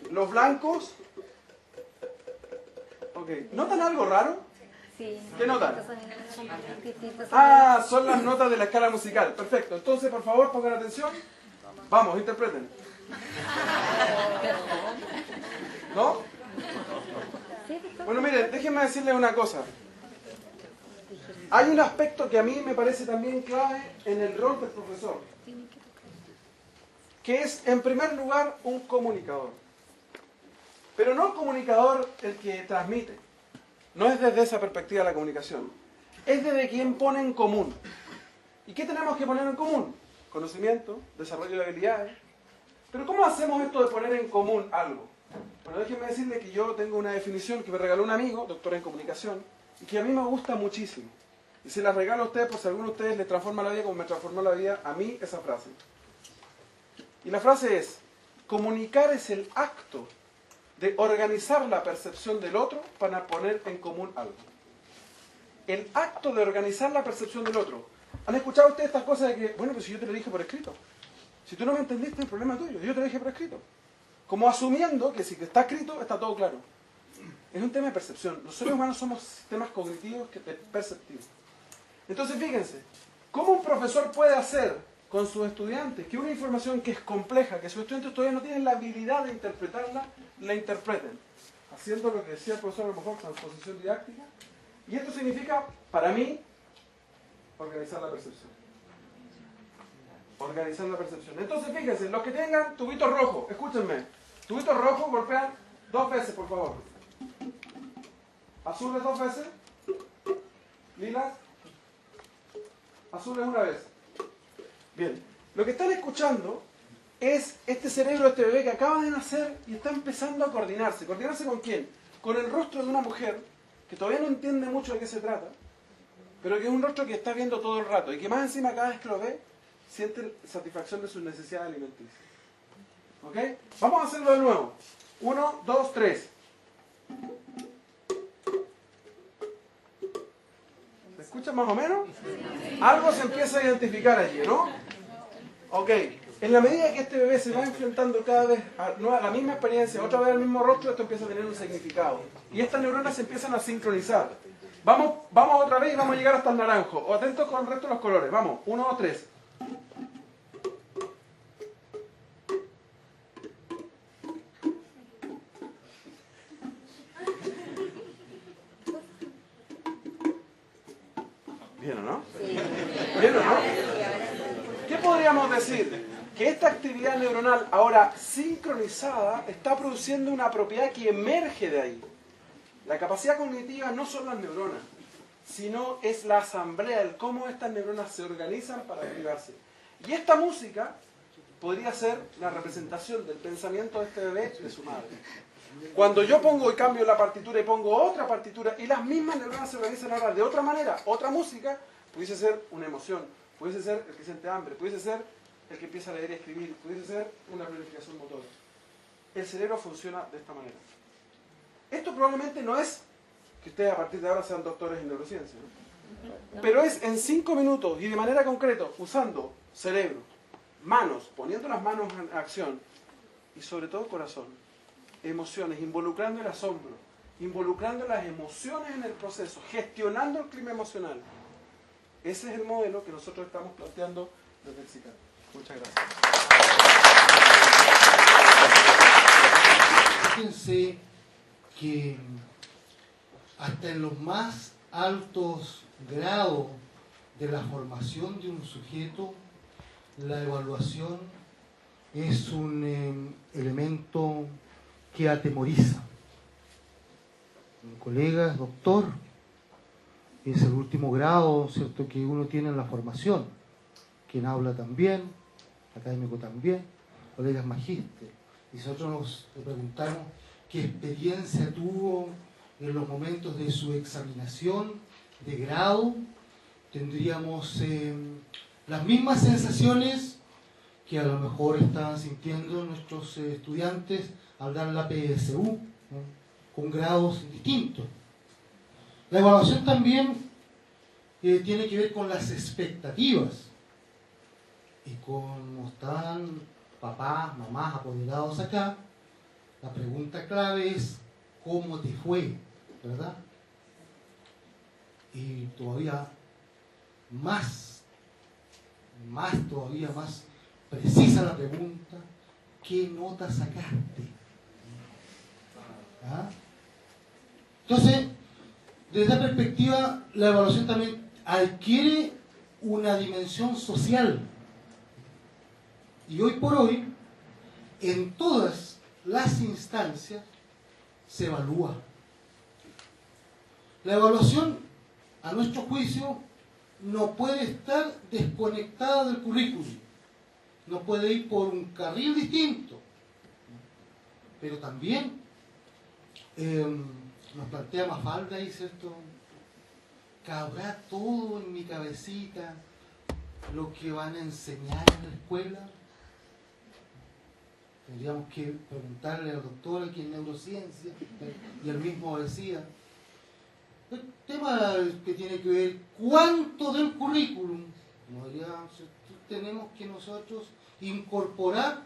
¿Los blancos? Ok. ¿Notan algo raro? Sí. ¿Qué notan? Distintos. Ah, son las notas de la escala musical. Perfecto. Entonces, por favor, pongan atención. Vamos, interpreten. ¿No? Bueno, miren, déjenme decirles una cosa. Hay un aspecto que a mí me parece también clave en el rol del profesor, que es, en primer lugar, un comunicador. Pero no el comunicador el que transmite. No es desde esa perspectiva la comunicación. Es desde quien pone en común. ¿Y qué tenemos que poner en común? Conocimiento, desarrollo de habilidades. Pero ¿cómo hacemos esto de poner en común algo? Bueno, déjenme decirle que yo tengo una definición que me regaló un amigo, doctor en comunicación, y que a mí me gusta muchísimo. Y se la regalo a ustedes por si a alguno de ustedes les transforma la vida como me transformó la vida a mí esa frase. Y la frase es, comunicar es el acto de organizar la percepción del otro para poner en común algo. El acto de organizar la percepción del otro. ¿Han escuchado ustedes estas cosas de que, bueno, pues si yo te lo dije por escrito? Si tú no me entendiste, el problema es tuyo. Yo te lo dije por escrito. Como asumiendo que si está escrito, está todo claro. Es un tema de percepción. Los seres humanos somos sistemas cognitivos perceptivos. Entonces, fíjense, ¿Cómo un profesor puede hacer con sus estudiantes que una información que es compleja, que sus estudiantes todavía no tienen la habilidad de interpretarla, la interpreten? Haciendo lo que decía el profesor a lo mejor, transposición didáctica. Y esto significa, para mí, organizar la percepción. Organizar la percepción. Entonces, fíjense, los que tengan tubitos rojos, escúchenme. Tubitos rojos golpean 2 veces, por favor. Azules 2 veces. Lilas. Azules 1 vez. Bien. Lo que están escuchando es este cerebro de este bebé que acaba de nacer y está empezando a coordinarse. ¿Coordinarse con quién? Con el rostro de una mujer que todavía no entiende mucho de qué se trata, pero que es un rostro que está viendo todo el rato y que más encima cada vez que lo ve siente satisfacción de sus necesidades alimenticias. ¿Ok? Vamos a hacerlo de nuevo. 1, 2, 3. ¿Se escucha más o menos? Algo se empieza a identificar allí, ¿no? Ok. En la medida que este bebé se va enfrentando cada vez a la misma experiencia, otra vez al mismo rostro, esto empieza a tener un significado. Y estas neuronas se empiezan a sincronizar. Vamos otra vez y vamos a llegar hasta el naranjo. O atentos con el resto de los colores. Vamos, 1, 2, 3. ¿Bien o no? ¿Bien o no? ¿Qué podríamos decir? Que esta actividad neuronal ahora sincronizada está produciendo una propiedad que emerge de ahí. La capacidad cognitiva no son las neuronas, sino es la asamblea, el cómo estas neuronas se organizan para activarse. Y esta música podría ser la representación del pensamiento de este bebé de su madre. Cuando yo pongo y cambio la partitura y pongo otra partitura y las mismas neuronas se organizan ahora de otra manera, otra música, pudiese ser una emoción, pudiese ser el que siente hambre, pudiese ser el que empieza a leer y escribir, pudiese ser una planificación motora. El cerebro funciona de esta manera. Esto probablemente no es que ustedes a partir de ahora sean doctores en neurociencia, ¿no? Pero es en 5 minutos y de manera concreta, usando cerebro, manos, poniendo las manos en acción y sobre todo corazón, emociones, involucrando el asombro, involucrando las emociones en el proceso, gestionando el clima emocional. Ese es el modelo que nosotros estamos planteando desde el CICAR. Muchas gracias. Fíjense que hasta en los más altos grados de la formación de un sujeto, la evaluación es un elemento que atemoriza. Mi colega es doctor, es el último grado, ¿cierto?, que uno tiene en la formación. Quien habla también, académico también, colegas magíster. Y nosotros le preguntamos qué experiencia tuvo en los momentos de su examinación de grado, tendríamos las mismas sensaciones que a lo mejor estaban sintiendo nuestros estudiantes al dar la PSU, ¿no?, con grados distintos. La evaluación también tiene que ver con las expectativas. Y como están papás, mamás apoderados acá, la pregunta clave es ¿cómo te fue? ¿Verdad? Y todavía más precisa la pregunta, ¿qué nota sacaste? ¿Ah? Entonces, desde esta perspectiva, la evaluación también adquiere una dimensión social. Y hoy por hoy, en todas las instancias, se evalúa. La evaluación, a nuestro juicio, no puede estar desconectada del currículum. No puede ir por un carril distinto. Pero también nos plantea Mafalda ahí, ¿cierto? ¿Cabrá todo en mi cabecita lo que van a enseñar en la escuela? Tendríamos que preguntarle al doctor aquí en neurociencia, y él mismo decía, el tema que tiene que ver cuánto del currículum tenemos que nosotros incorporar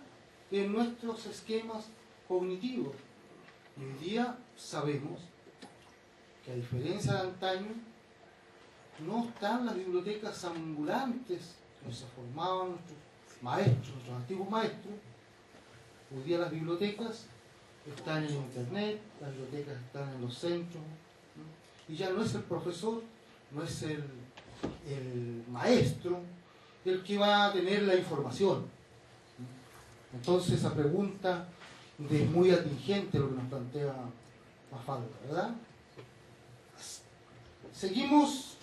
en nuestros esquemas cognitivos. Y hoy día sabemos que a diferencia de antaño, no están las bibliotecas ambulantes donde se formaban nuestros maestros, nuestros antiguos maestros. Hoy día las bibliotecas están en internet, las bibliotecas están en los centros, ¿no? Y ya no es el profesor, no es el maestro el que va a tener la información. Entonces esa pregunta es muy atingente lo que nos plantea Mafalda, ¿verdad? Seguimos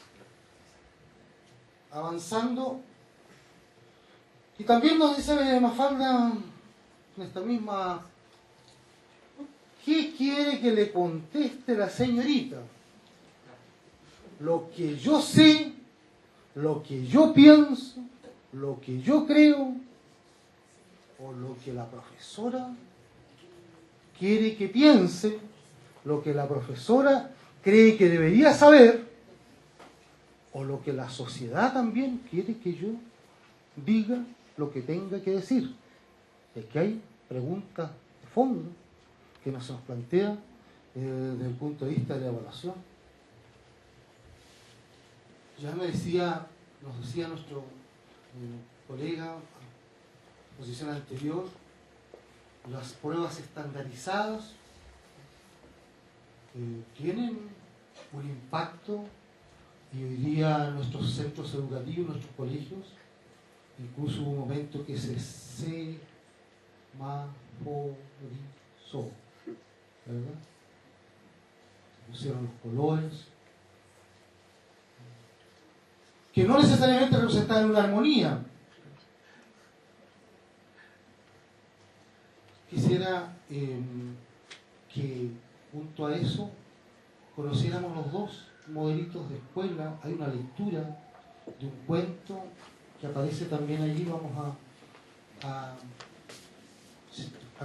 avanzando y también nos dice Mafalda en esta misma: ¿qué quiere que le conteste la señorita? Lo que yo sé, lo que yo pienso, lo que yo creo, o lo que la profesora quiere que piense, lo que la profesora cree que debería saber, o lo que la sociedad también quiere que yo diga lo que tenga que decir. Es que hay preguntas de fondo que no se nos plantea desde el punto de vista de la evaluación. Ya nos decía nuestro colega en posición anterior, las pruebas estandarizadas tienen un impacto, y hoy día nuestros centros educativos, nuestros colegios, incluso hubo un momento que se semaforizó, ¿verdad? Se pusieron los colores, que no necesariamente representan una armonía. Quisiera que junto a eso conociéramos los dos modelitos de escuela. Hay una lectura de un cuento que aparece también allí. Vamos a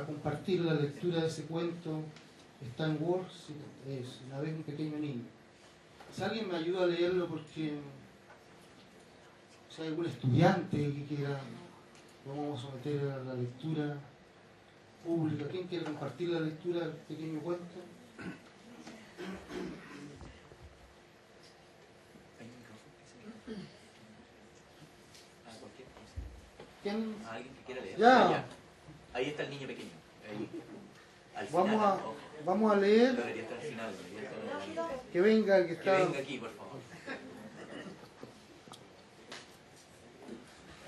compartir la lectura de ese cuento. Está en Word, es Una vez un pequeño niño. Si alguien me ayuda a leerlo, porque si hay algún estudiante que quiera, lo vamos a someter a la lectura pública. ¿Quién quiere compartir la lectura del pequeño cuento? ¿Quién? ¿Alguien que quiera leer? Ya. Allá. Ahí está el niño pequeño. Ahí. Al final, Vamos a leer. debería estar al final, debería estar Que venga el que Que está. venga aquí, por favor.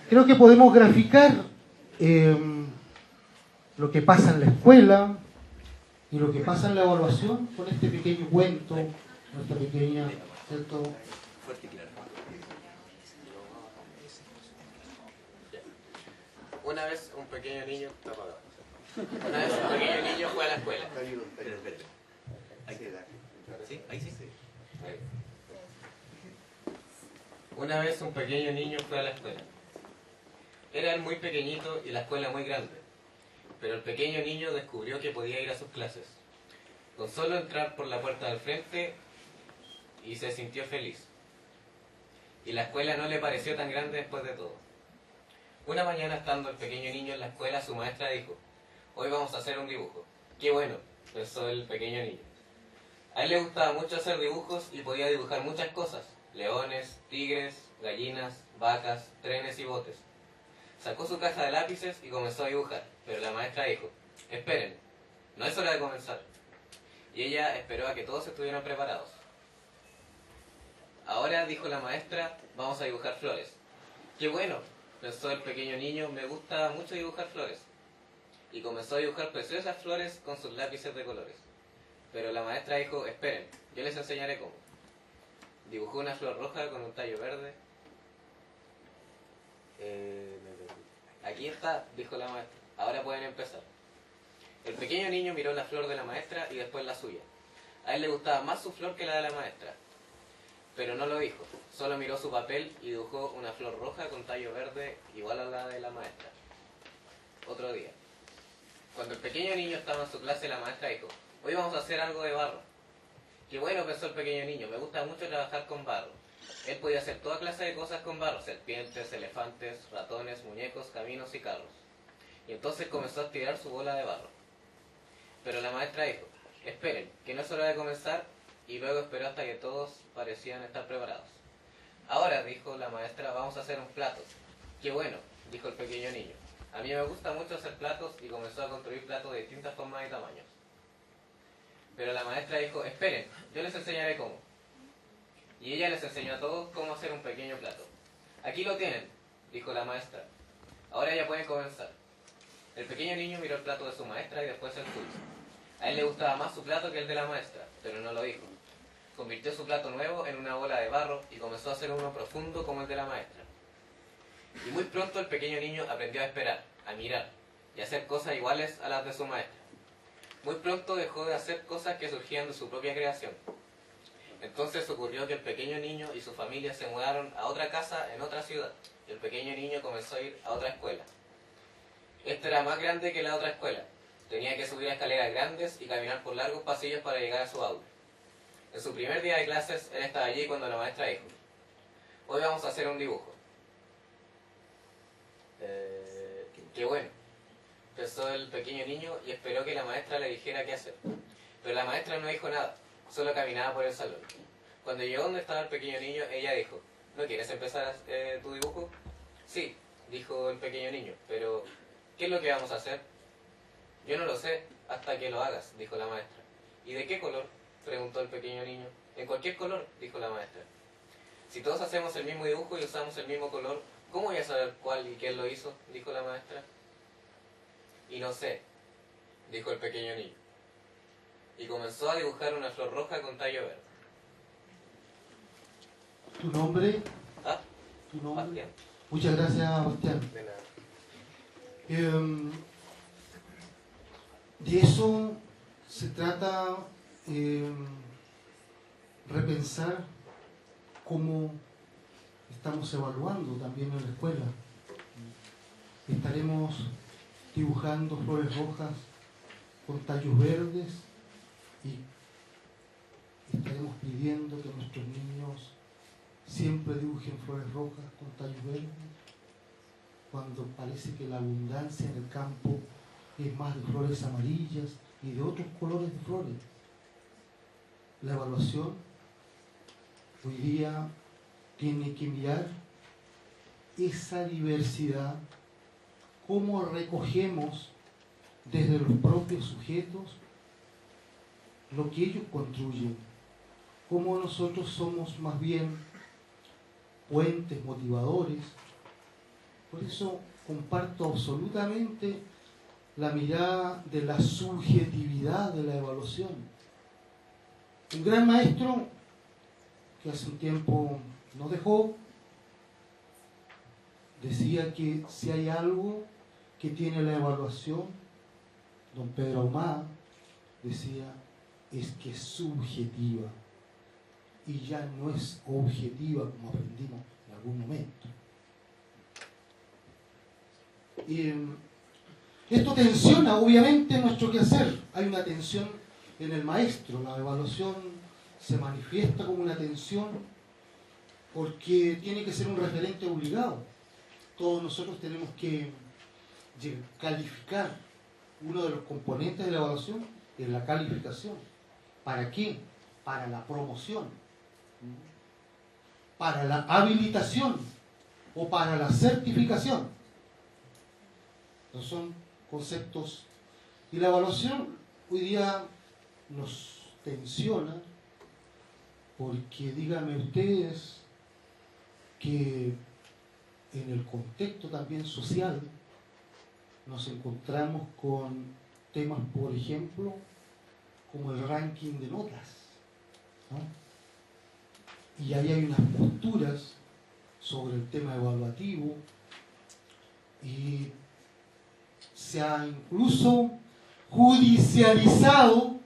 Creo que podemos graficar lo que pasa en la escuela y lo que pasa en la evaluación con este pequeño cuento, nuestra pequeña, ¿cierto? Fuerte y claro. Una vez un pequeño niño está apagado. Una vez un pequeño niño fue a la escuela. Espera. Ahí sí. Ahí sí. Una vez un pequeño niño fue a la escuela. Era él muy pequeñito y la escuela muy grande. Pero el pequeño niño descubrió que podía ir a sus clases. Con solo entrar por la puerta del frente y se sintió feliz. Y la escuela no le pareció tan grande después de todo. Una mañana, estando el pequeño niño en la escuela, su maestra dijo: hoy vamos a hacer un dibujo. ¡Qué bueno!, pensó el pequeño niño. A él le gustaba mucho hacer dibujos y podía dibujar muchas cosas: leones, tigres, gallinas, vacas, trenes y botes. Sacó su caja de lápices y comenzó a dibujar, pero la maestra dijo: esperen, no es hora de comenzar. Y ella esperó a que todos estuvieran preparados. Ahora, dijo la maestra, vamos a dibujar flores. ¡Qué bueno!, pensó el pequeño niño, me gusta mucho dibujar flores. Y comenzó a dibujar preciosas flores con sus lápices de colores. Pero la maestra dijo: esperen, yo les enseñaré cómo. Dibujó una flor roja con un tallo verde. Aquí está, dijo la maestra, ahora pueden empezar. El pequeño niño miró la flor de la maestra y después la suya. A él le gustaba más su flor que la de la maestra. Pero no lo dijo, solo miró su papel y dibujó una flor roja con tallo verde igual a la de la maestra. Otro día. Cuando el pequeño niño estaba en su clase, la maestra dijo: hoy vamos a hacer algo de barro. Qué bueno, pensó el pequeño niño, me gusta mucho trabajar con barro. Él podía hacer toda clase de cosas con barro: serpientes, elefantes, ratones, muñecos, caminos y carros. Y entonces comenzó a tirar su bola de barro. Pero la maestra dijo: esperen, que no es hora de comenzar, y luego esperó hasta que todos parecían estar preparados. Ahora, dijo la maestra, vamos a hacer un plato. Qué bueno, dijo el pequeño niño. A mí me gusta mucho hacer platos y comenzó a construir platos de distintas formas y tamaños. Pero la maestra dijo, esperen, yo les enseñaré cómo. Y ella les enseñó a todos cómo hacer un pequeño plato. Aquí lo tienen, dijo la maestra. Ahora ya pueden comenzar. El pequeño niño miró el plato de su maestra y después el suyo. A él le gustaba más su plato que el de la maestra, pero no lo dijo. Convirtió su plato nuevo en una bola de barro y comenzó a hacer uno profundo como el de la maestra. Y muy pronto el pequeño niño aprendió a esperar, a mirar y a hacer cosas iguales a las de su maestra. Muy pronto dejó de hacer cosas que surgían de su propia creación. Entonces ocurrió que el pequeño niño y su familia se mudaron a otra casa en otra ciudad y el pequeño niño comenzó a ir a otra escuela. Esta era más grande que la otra escuela. Tenía que subir a escaleras grandes y caminar por largos pasillos para llegar a su aula. En su primer día de clases, él estaba allí cuando la maestra dijo, hoy vamos a hacer un dibujo. Qué bueno, pensó el pequeño niño y esperó que la maestra le dijera qué hacer. Pero la maestra no dijo nada, solo caminaba por el salón. Cuando llegó donde estaba el pequeño niño, ella dijo, ¿no quieres empezar tu dibujo? Sí, dijo el pequeño niño, pero ¿qué es lo que vamos a hacer? Yo no lo sé hasta que lo hagas, dijo la maestra. ¿Y de qué color?, preguntó el pequeño niño. En cualquier color, dijo la maestra. Si todos hacemos el mismo dibujo y usamos el mismo color, ¿cómo voy a saber cuál y quién lo hizo?, dijo la maestra. Y no sé, dijo el pequeño niño. Y comenzó a dibujar una flor roja con tallo verde. ¿Tu nombre? ¿Ah? ¿Tu nombre? Bastián. Muchas gracias, Bastián. De nada. De eso se trata repensar cómo estamos evaluando también en la escuela. Estaremos dibujando flores rojas con tallos verdes y estaremos pidiendo que nuestros niños siempre dibujen flores rojas con tallos verdes, cuando parece que la abundancia en el campo es más de flores amarillas y de otros colores de flores. La evaluación hoy día tiene que mirar esa diversidad, cómo recogemos desde los propios sujetos lo que ellos construyen, cómo nosotros somos más bien puentes motivadores. Por eso comparto absolutamente la mirada de la subjetividad de la evaluación. Un gran maestro que hace un tiempo nos dejó decía que si hay algo que tiene la evaluación, don Pedro Ahumada decía, es que es subjetiva y ya no es objetiva como aprendimos en algún momento. Esto tensiona obviamente nuestro quehacer. Hay una tensión en el maestro, la evaluación se manifiesta como una tensión porque tiene que ser un referente obligado. Todos nosotros tenemos que calificar. Uno de los componentes de la evaluación es la calificación. ¿Para qué? Para la promoción, para la habilitación o para la certificación. Entonces son conceptos. Y la evaluación hoy día nos tensiona porque díganme ustedes que en el contexto también social nos encontramos con temas, por ejemplo, como el ranking de notas, ¿no? Y ahí hay unas posturas sobre el tema evaluativo y se ha incluso judicializado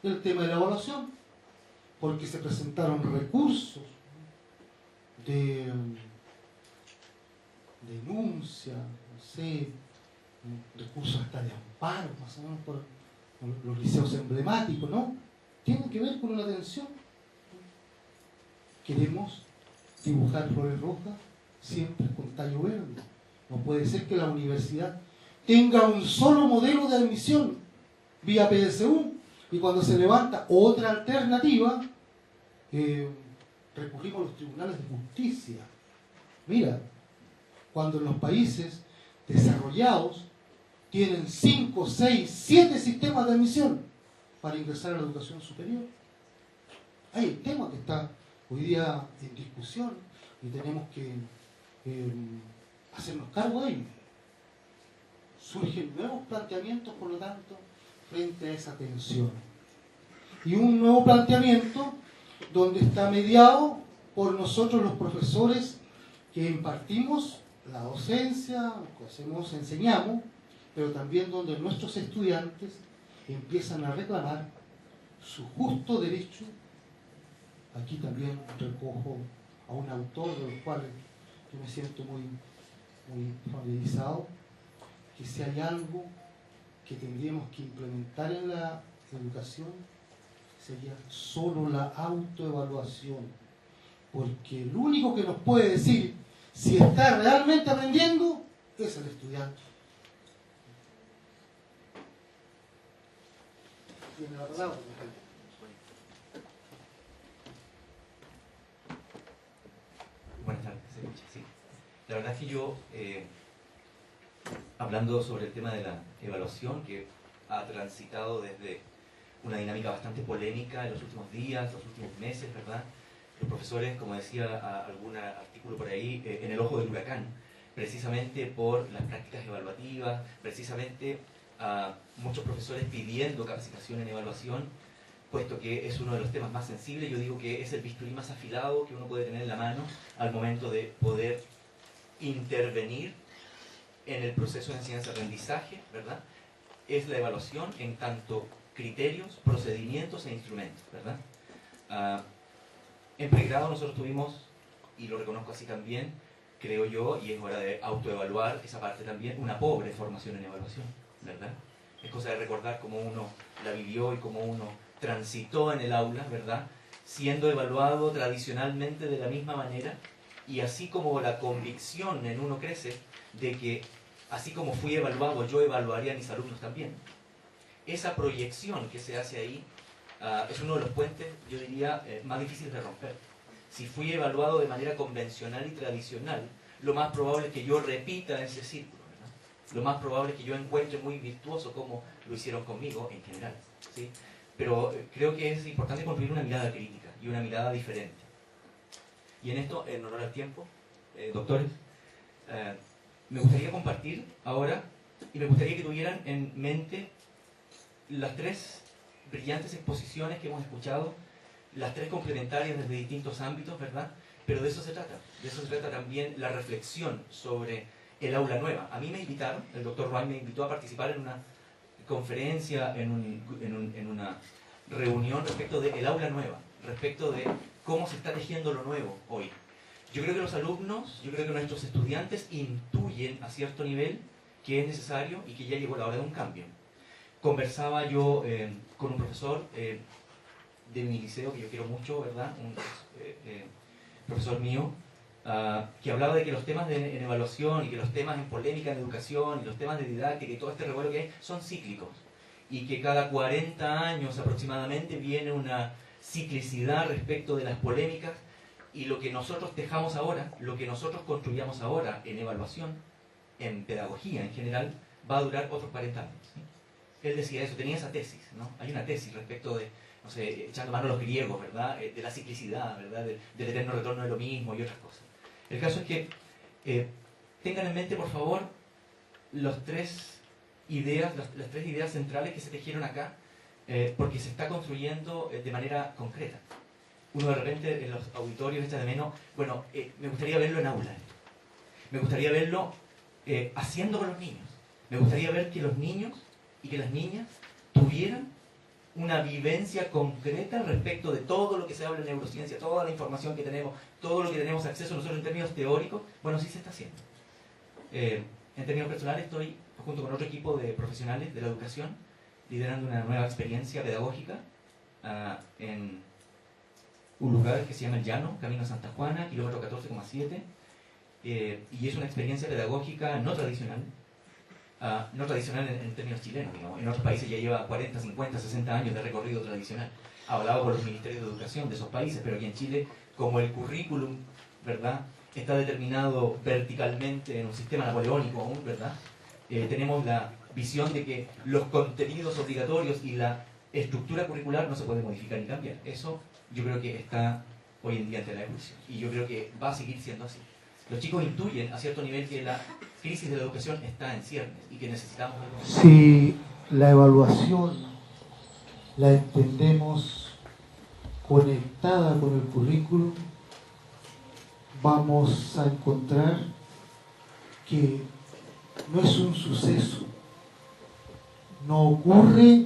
el tema de la evaluación porque se presentaron recursos de denuncia, no sé, recursos hasta de amparo, más o menos por los liceos emblemáticos, ¿no? Tiene que ver con una tensión. Queremos dibujar flores rojas siempre con tallo verde. No puede ser que la universidad tenga un solo modelo de admisión vía PSU y cuando se levanta otra alternativa recurrimos a los tribunales de justicia. Mira, cuando en los países desarrollados tienen 5, 6, 7 sistemas de admisión para ingresar a la educación superior. Hay el tema que está hoy día en discusión y tenemos que hacernos cargo de ello. Surgen nuevos planteamientos, por lo tanto, frente a esa tensión. Y un nuevo planteamiento donde está mediado por nosotros los profesores que impartimos la docencia, enseñamos, pero también donde nuestros estudiantes empiezan a reclamar su justo derecho. Aquí también recojo a un autor de los cuales yo me siento muy familiarizado, que si hay algo que tendríamos que implementar en la educación sería solo la autoevaluación, porque el único que nos puede decir si está realmente aprendiendo es el estudiante. Tiene la palabra, por ejemplo. Buenas tardes, se escucha, sí. La verdad es que yo, hablando sobre el tema de la evaluación, que ha transitado desde una dinámica bastante polémica en los últimos días, los últimos meses, ¿verdad? Los profesores, como decía algún artículo por ahí, en el ojo del huracán, precisamente por las prácticas evaluativas, precisamente muchos profesores pidiendo capacitación en evaluación, puesto que es uno de los temas más sensibles. Yo digo que es el bisturí más afilado que uno puede tener en la mano al momento de poder intervenir en el proceso de enseñanza-aprendizaje, ¿verdad? Es la evaluación en tanto criterios, procedimientos e instrumentos, ¿verdad? En pregrado nosotros tuvimos, y lo reconozco así también, creo yo, y es hora de autoevaluar esa parte también, una pobre formación en evaluación, ¿verdad? Es cosa de recordar cómo uno la vivió y cómo uno transitó en el aula, ¿verdad? Siendo evaluado tradicionalmente de la misma manera, y así como la convicción en uno crece de que así como fui evaluado, yo evaluaría a mis alumnos también. Esa proyección que se hace ahí es uno de los puentes, yo diría, más difíciles de romper. Si fui evaluado de manera convencional y tradicional, lo más probable es que yo repita ese círculo, ¿verdad? Lo más probable es que yo encuentre muy virtuoso como lo hicieron conmigo en general, ¿sí? Pero creo que es importante construir una mirada crítica y una mirada diferente. Y en esto, en honor al tiempo, doctores, me gustaría compartir ahora, y me gustaría que tuvieran en mente las tres brillantes exposiciones que hemos escuchado, las tres complementarias desde distintos ámbitos, ¿verdad? Pero de eso se trata. De eso se trata también la reflexión sobre el aula nueva. A mí me invitaron, el doctor Roy me invitó a participar en una conferencia, en una reunión respecto del aula nueva, respecto de cómo se está tejiendo lo nuevo hoy. Yo creo que los alumnos, yo creo que nuestros estudiantes intuyen a cierto nivel que es necesario y que ya llegó la hora de un cambio. Conversaba yo con un profesor de mi liceo, que yo quiero mucho, ¿verdad? Un profesor mío, que hablaba de que los temas en evaluación y que los temas en polémica en educación y los temas de didáctica y todo este revuelo que hay son cíclicos. Y que cada 40 años aproximadamente viene una ciclicidad respecto de las polémicas, y lo que nosotros tejamos ahora, lo que nosotros construyamos ahora en evaluación, en pedagogía en general, va a durar otros 40 años. ¿Sí? Él decía eso, tenía esa tesis, ¿no? Hay una tesis respecto de, no sé, echando mano a los griegos, ¿verdad? De la ciclicidad, ¿verdad? Del eterno retorno de lo mismo y otras cosas. El caso es que tengan en mente, por favor, las tres ideas centrales que se tejieron acá, porque se está construyendo de manera concreta. Uno de repente en los auditorios echa de menos, bueno, me gustaría verlo en aula esto. Me gustaría verlo haciendo con los niños. Me gustaría ver que los niños y que las niñas tuvieran una vivencia concreta respecto de todo lo que se habla en neurociencia, toda la información que tenemos, todo lo que tenemos acceso nosotros en términos teóricos. Bueno, sí se está haciendo. En términos personales estoy junto con otro equipo de profesionales de la educación liderando una nueva experiencia pedagógica en un lugar que se llama El Llano, Camino a Santa Juana, kilómetro 14,7, y es una experiencia pedagógica no tradicional, en términos chilenos, digamos. En otros países ya lleva 40, 50, 60 años de recorrido tradicional, hablado por los ministerios de educación de esos países, pero aquí en Chile como el currículum, ¿verdad?, está determinado verticalmente en un sistema napoleónico aún, ¿verdad?, tenemos la visión de que los contenidos obligatorios y la estructura curricular no se puede modificar y cambiar. Eso yo creo que está hoy en día ante la evolución y yo creo que va a seguir siendo así. Los chicos intuyen a cierto nivel que la crisis de la educación está en ciernes y que necesitamos... Si la evaluación la entendemos conectada con el currículum, vamos a encontrar que no es un suceso, no ocurre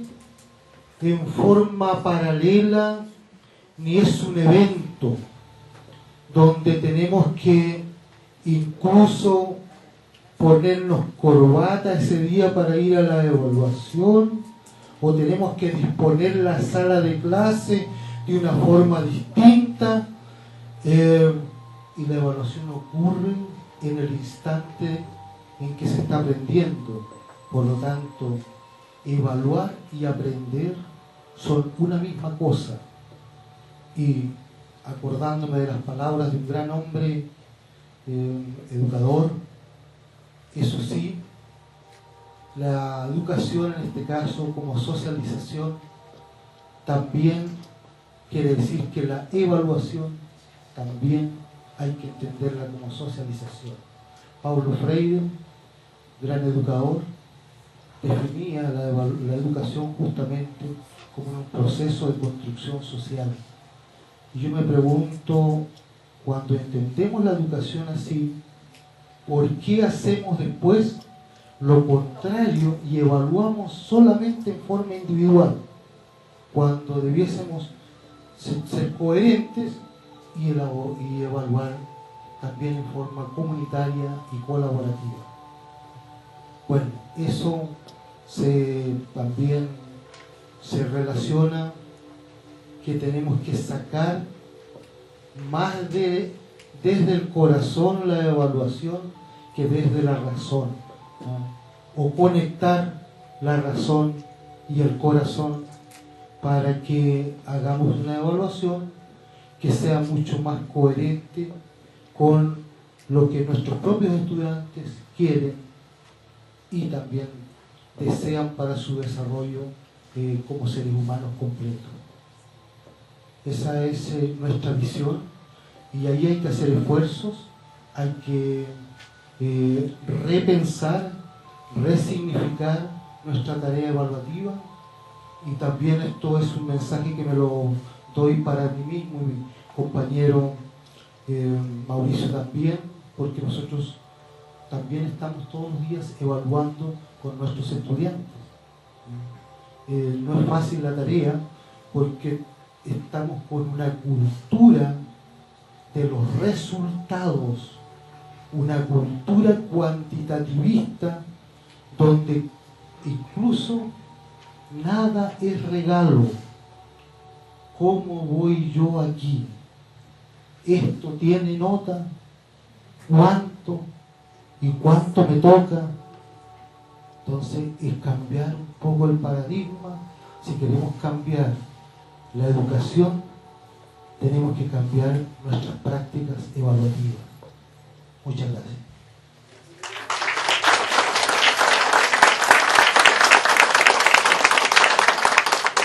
en forma paralela, ni es un evento donde tenemos que incluso ponernos corbata ese día para ir a la evaluación, o tenemos que disponer la sala de clase de una forma distinta, y la evaluación ocurre en el instante en que se está aprendiendo. Por lo tanto, evaluar y aprender son una misma cosa. Y acordándome de las palabras de un gran hombre educador, eso sí, la educación en este caso como socialización también quiere decir que la evaluación también hay que entenderla como socialización. Paulo Freire, gran educador, definía la educación justamente como un proceso de construcción social. Y yo me pregunto, cuando entendemos la educación así, ¿por qué hacemos después lo contrario y evaluamos solamente en forma individual, cuando debiésemos ser coherentes y evaluar también en forma comunitaria y colaborativa? Bueno, eso también se relaciona que tenemos que sacar más desde el corazón la evaluación que desde la razón, ¿no? O conectar la razón y el corazón para que hagamos una evaluación que sea mucho más coherente con lo que nuestros propios estudiantes quieren y también desean para su desarrollo como seres humanos completos. Esa es nuestra visión, y ahí hay que hacer esfuerzos, hay que repensar, resignificar nuestra tarea evaluativa, y también esto es un mensaje que me lo doy para mí mismo y mi compañero Mauricio también, porque nosotros también estamos todos los días evaluando con nuestros estudiantes. No es fácil la tarea porque estamos con una cultura de los resultados, una cultura cuantitativista donde incluso nada es regalo. ¿Cómo voy yo aquí? ¿Esto tiene nota? ¿Cuánto? ¿Y cuánto me toca? Entonces es cambiar un poco el paradigma. Si queremos cambiar la educación, tenemos que cambiar nuestras prácticas evaluativas. Muchas gracias.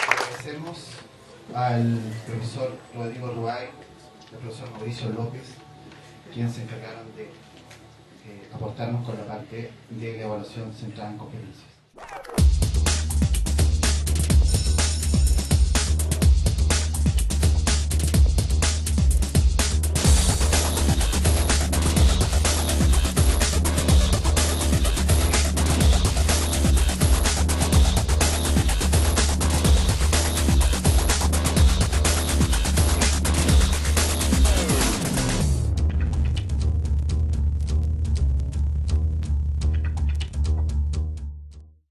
Agradecemos al profesor Rodrigo Ruay, al profesor Mauricio López, quienes se encargaron de aportarnos con la parte de la evaluación centrada en competencias.